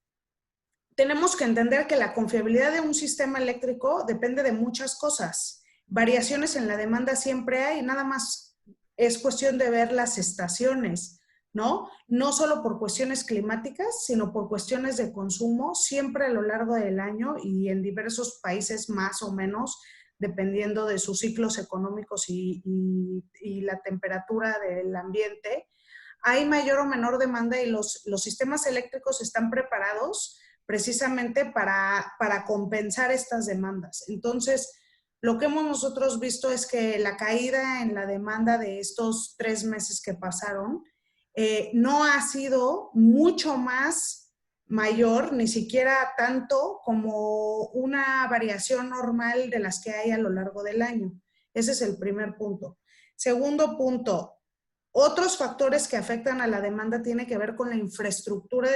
tenemos que entender que la confiabilidad de un sistema eléctrico depende de muchas cosas. Variaciones en la demanda siempre hay, nada más es cuestión de ver las estaciones, ¿no? No solo por cuestiones climáticas, sino por cuestiones de consumo, siempre a lo largo del año y en diversos países más o menos, dependiendo de sus ciclos económicos y la temperatura del ambiente, hay mayor o menor demanda y los sistemas eléctricos están preparados precisamente para compensar estas demandas. Entonces, lo que hemos nosotros visto es que la caída en la demanda de estos 3 meses que pasaron no ha sido mucho más mayor, ni siquiera tanto como una variación normal de las que hay a lo largo del año. Ese es el primer punto. Segundo punto, otros factores que afectan a la demanda tienen que ver con la infraestructura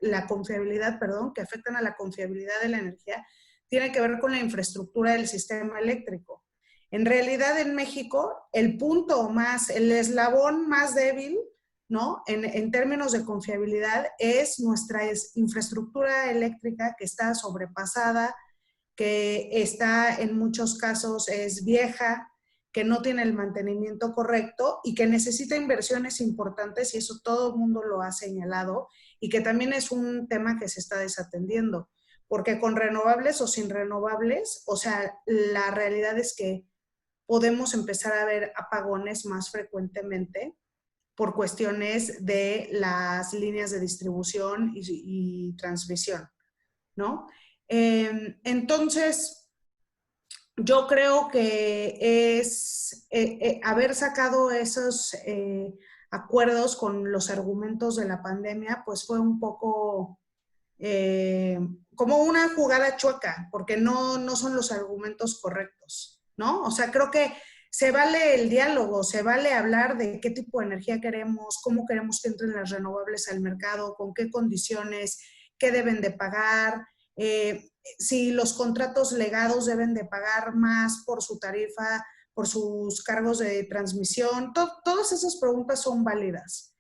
la confiabilidad, que afectan a la confiabilidad de la energía, tiene que ver con la infraestructura del sistema eléctrico. En realidad, en México, el eslabón más débil, ¿no? En términos de confiabilidad, es nuestra infraestructura eléctrica que está sobrepasada, que está en muchos casos es vieja, que no tiene el mantenimiento correcto y que necesita inversiones importantes, y eso todo el mundo lo ha señalado, y que también es un tema que se está desatendiendo, porque con renovables o sin renovables, o sea, la realidad es que podemos empezar a ver apagones más frecuentemente por cuestiones de las líneas de distribución y transmisión, ¿no? Entonces, yo creo que es haber sacado esos acuerdos con los argumentos de la pandemia, pues fue un poco como una jugada chueca, porque no son los argumentos correctos, ¿no? O sea, creo que se vale el diálogo, se vale hablar de qué tipo de energía queremos, cómo queremos que entren las renovables al mercado, con qué condiciones, qué deben de pagar, si los contratos legados deben de pagar más por su tarifa, por sus cargos de transmisión. Todas esas preguntas son válidas.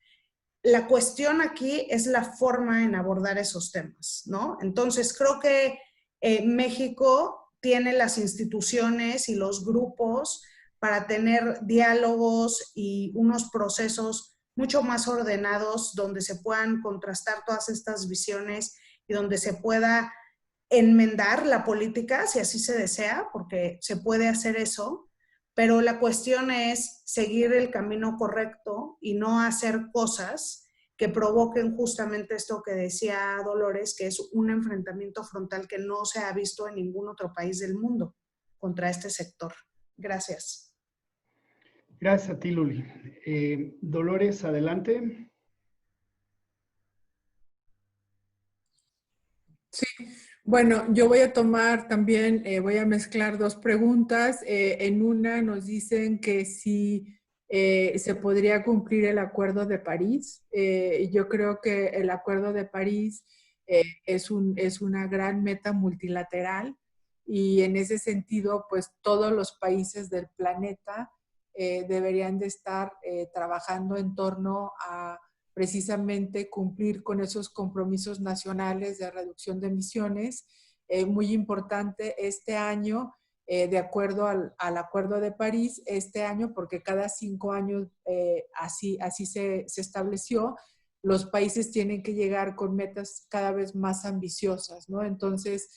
La cuestión aquí es la forma en abordar esos temas, ¿no? Entonces, creo que México tiene las instituciones y los grupos para tener diálogos y unos procesos mucho más ordenados donde se puedan contrastar todas estas visiones y donde se pueda enmendar la política, si así se desea, porque se puede hacer eso, pero la cuestión es seguir el camino correcto y no hacer cosas que provoquen justamente esto que decía Dolores, que es un enfrentamiento frontal que no se ha visto en ningún otro país del mundo contra este sector. Gracias.
Gracias a ti, Luli. Dolores, adelante.
Sí, bueno, yo voy a tomar también, voy a mezclar dos preguntas. En una nos dicen que si se podría cumplir el Acuerdo de París. Yo creo que el Acuerdo de París es una gran meta multilateral y en ese sentido, pues todos los países del planeta deberían de estar trabajando en torno a precisamente cumplir con esos compromisos nacionales de reducción de emisiones. Muy importante este año, de acuerdo al Acuerdo de París, este año, porque cada 5 años así se estableció, los países tienen que llegar con metas cada vez más ambiciosas, ¿no? Entonces,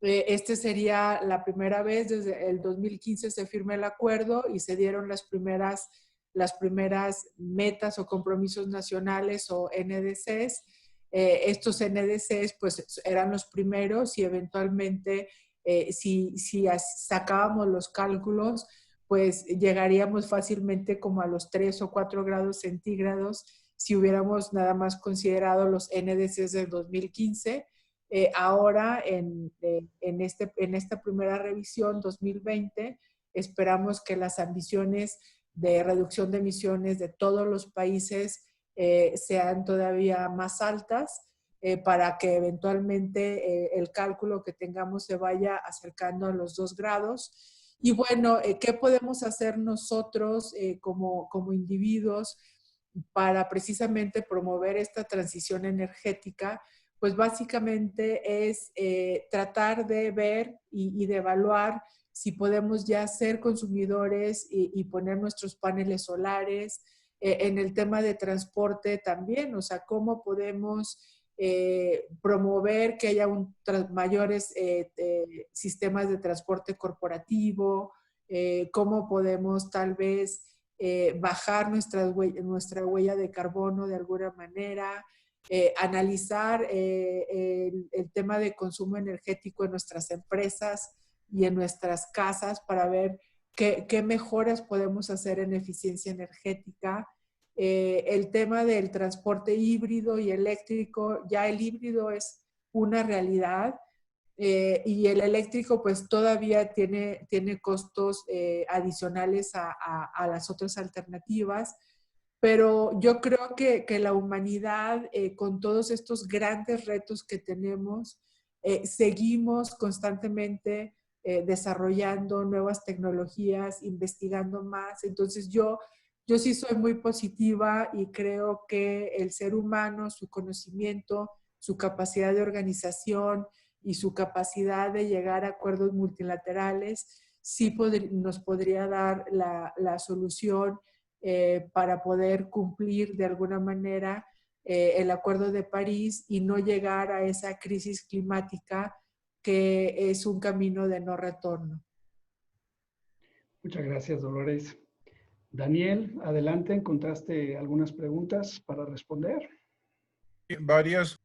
este sería la primera vez, desde el 2015 se firma el acuerdo y se dieron las primeras metas o compromisos nacionales o NDCs. Estos NDCs pues eran los primeros y eventualmente si sacábamos los cálculos pues llegaríamos fácilmente como a los 3 o 4 grados centígrados si hubiéramos nada más considerado los NDCs del 2015. Ahora en esta primera revisión 2020 esperamos que las ambiciones de reducción de emisiones de todos los países sean todavía más altas para que eventualmente el cálculo que tengamos se vaya acercando a los 2 grados. Y bueno, ¿qué podemos hacer nosotros como individuos para precisamente promover esta transición energética? Pues básicamente es tratar de ver y de evaluar si podemos ya ser consumidores y poner nuestros paneles solares. En el tema de transporte también, o sea, cómo podemos promover que haya mayores sistemas de transporte corporativo, cómo podemos tal vez bajar nuestra huella de carbono de alguna manera, analizar el tema de consumo energético en nuestras empresas y en nuestras casas para ver qué mejoras podemos hacer en eficiencia energética. El tema del transporte híbrido y eléctrico, ya el híbrido es una realidad y el eléctrico pues todavía tiene costos adicionales a las otras alternativas. Pero yo creo que la humanidad, con todos estos grandes retos que tenemos, seguimos constantemente desarrollando nuevas tecnologías, investigando más. Entonces yo sí soy muy positiva y creo que el ser humano, su conocimiento, su capacidad de organización y su capacidad de llegar a acuerdos multilaterales, sí nos podría dar la solución para poder cumplir de alguna manera el Acuerdo de París y no llegar a esa crisis climática que es un camino de no retorno.
Muchas gracias, Dolores. Daniel, adelante, ¿encontraste algunas preguntas para responder?
Varias.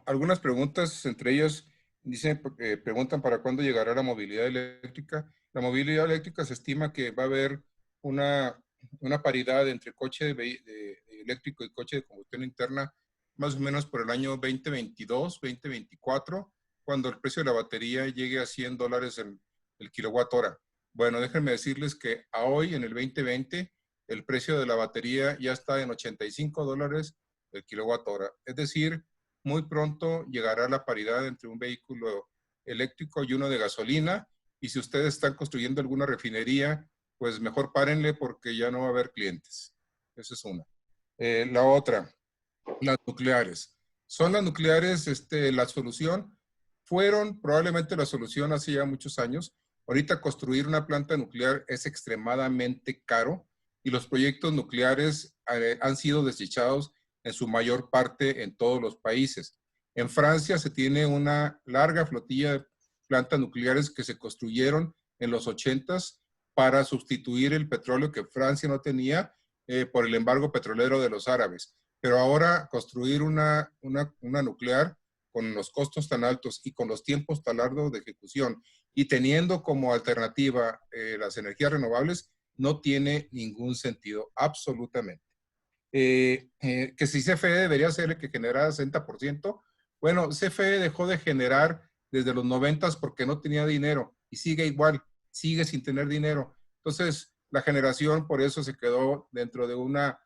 Algunas preguntas, entre ellas, preguntan para cuándo llegará la movilidad eléctrica. La movilidad eléctrica se estima que va a haber una paridad entre coche eléctrico y coche de combustión interna más o menos por el año 2022, 2024, cuando el precio de la batería llegue a $100 el kilowatt hora. Bueno, déjenme decirles que a hoy, en el 2020, el precio de la batería ya está en $85 el kilowatt hora. Es decir, muy pronto llegará la paridad entre un vehículo eléctrico y uno de gasolina. Y si ustedes están construyendo alguna refinería, pues mejor párenle porque ya no va a haber clientes. Esa es una. La otra, las nucleares. ¿Son las nucleares la solución? Fueron probablemente la solución hace ya muchos años. Ahorita construir una planta nuclear es extremadamente caro y los proyectos nucleares han sido desechados en su mayor parte en todos los países. En Francia se tiene una larga flotilla de plantas nucleares que se construyeron en los 80s para sustituir el petróleo que Francia no tenía por el embargo petrolero de los árabes. Pero ahora construir una nuclear con los costos tan altos y con los tiempos tan largos de ejecución y teniendo como alternativa las energías renovables, no tiene ningún sentido, absolutamente. Que si CFE debería ser el que generara 60%, bueno, CFE dejó de generar desde los 90s porque no tenía dinero y sigue igual, sigue sin tener dinero. Entonces, la generación por eso se quedó dentro de una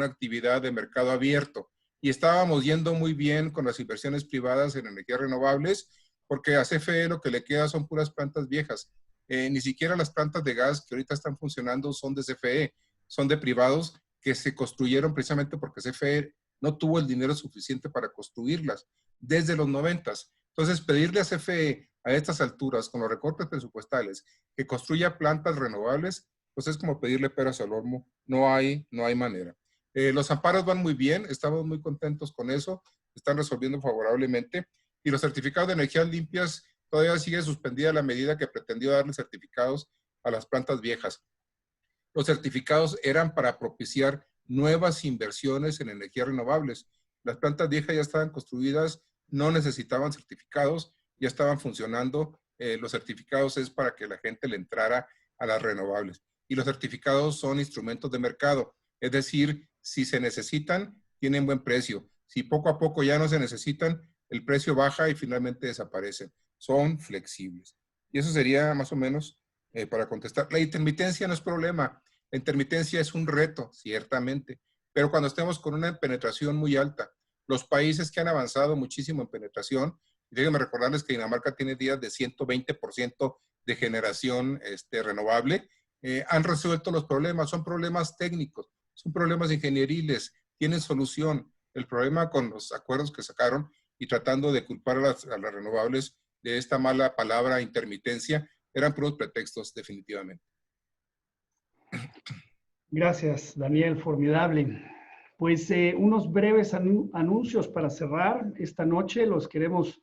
actividad de mercado abierto. Y estábamos yendo muy bien con las inversiones privadas en energías renovables, porque a CFE lo que le queda son puras plantas viejas. Ni siquiera las plantas de gas que ahorita están funcionando son de CFE, son de privados que se construyeron precisamente porque CFE no tuvo el dinero suficiente para construirlas desde los 90s. Entonces, pedirle a CFE a estas alturas, con los recortes presupuestales, que construya plantas renovables, pues es como pedirle peras al olmo. No hay manera. Los amparos van muy bien, estamos muy contentos con eso, están resolviendo favorablemente. Y los certificados de energías limpias todavía sigue suspendida la medida que pretendió darle certificados a las plantas viejas. Los certificados eran para propiciar nuevas inversiones en energías renovables. Las plantas viejas ya estaban construidas, no necesitaban certificados, ya estaban funcionando. Los certificados es para que la gente le entrara a las renovables. Y los certificados son instrumentos de mercado. Es decir, si se necesitan, tienen buen precio. Si poco a poco ya no se necesitan, el precio baja y finalmente desaparecen. Son flexibles. Y eso sería más o menos para contestar. La intermitencia no es problema. La intermitencia es un reto, ciertamente. Pero cuando estemos con una penetración muy alta, los países que han avanzado muchísimo en penetración, y déjenme recordarles que Dinamarca tiene días de 120% de generación renovable, han resuelto los problemas. Son problemas técnicos, son problemas ingenieriles, tienen solución. El problema con los acuerdos que sacaron y tratando de culpar a las renovables de esta mala palabra intermitencia, eran puros pretextos, definitivamente.
Gracias, Daniel, formidable. Pues unos breves anuncios para cerrar esta noche. Los queremos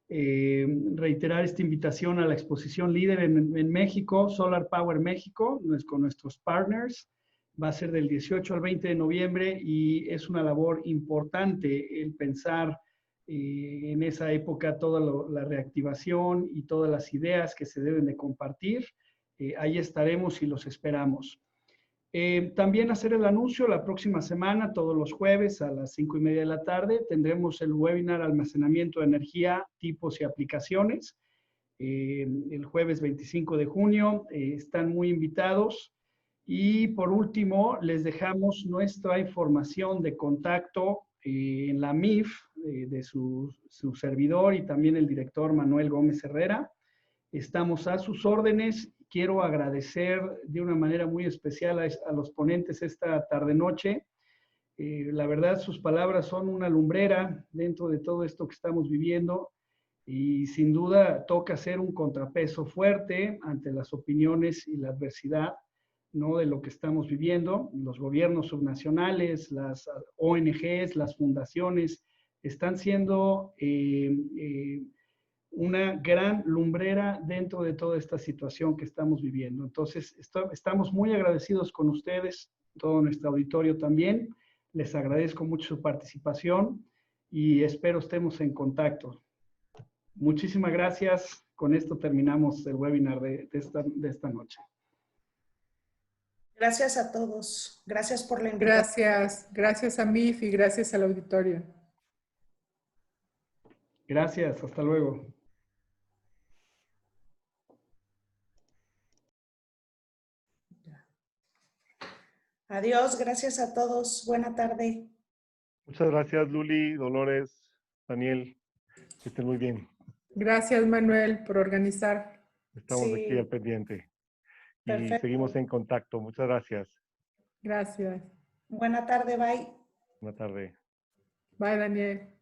reiterar esta invitación a la exposición líder en México, Solar Power México, con nuestros partners. Va a ser del 18 al 20 de noviembre y es una labor importante el pensar en esa época toda la reactivación y todas las ideas que se deben de compartir. Ahí estaremos y los esperamos. También hacer el anuncio, la próxima semana, todos los jueves a las 5:30 de la tarde, tendremos el webinar Almacenamiento de Energía, Tipos y Aplicaciones. El jueves 25 de junio, están muy invitados. Y por último, les dejamos nuestra información de contacto en la MIF de su servidor y también el director Manuel Gómez Herrera. Estamos a sus órdenes. Quiero agradecer de una manera muy especial a los ponentes esta tarde-noche. La verdad, sus palabras son una lumbrera dentro de todo esto que estamos viviendo y sin duda toca hacer un contrapeso fuerte ante las opiniones y la adversidad, ¿no?, de lo que estamos viviendo. Los gobiernos subnacionales, las ONGs, las fundaciones están siendo una gran lumbrera dentro de toda esta situación que estamos viviendo. Entonces, estamos muy agradecidos con ustedes, todo nuestro auditorio también. Les agradezco mucho su participación y espero estemos en contacto. Muchísimas gracias. Con esto terminamos el webinar de esta noche.
Gracias a todos. Gracias por la invitación.
Gracias a MIF y gracias al auditorio.
Gracias, hasta luego.
Adiós, gracias a todos. Buena tarde.
Muchas gracias, Luli, Dolores, Daniel. Que estén muy bien.
Gracias, Manuel, por organizar.
Estamos aquí al pendiente. Y
Perfecto.
seguimos en contacto. Muchas gracias.
Gracias.
Buena tarde, bye.
Buena tarde.
Bye, Daniel.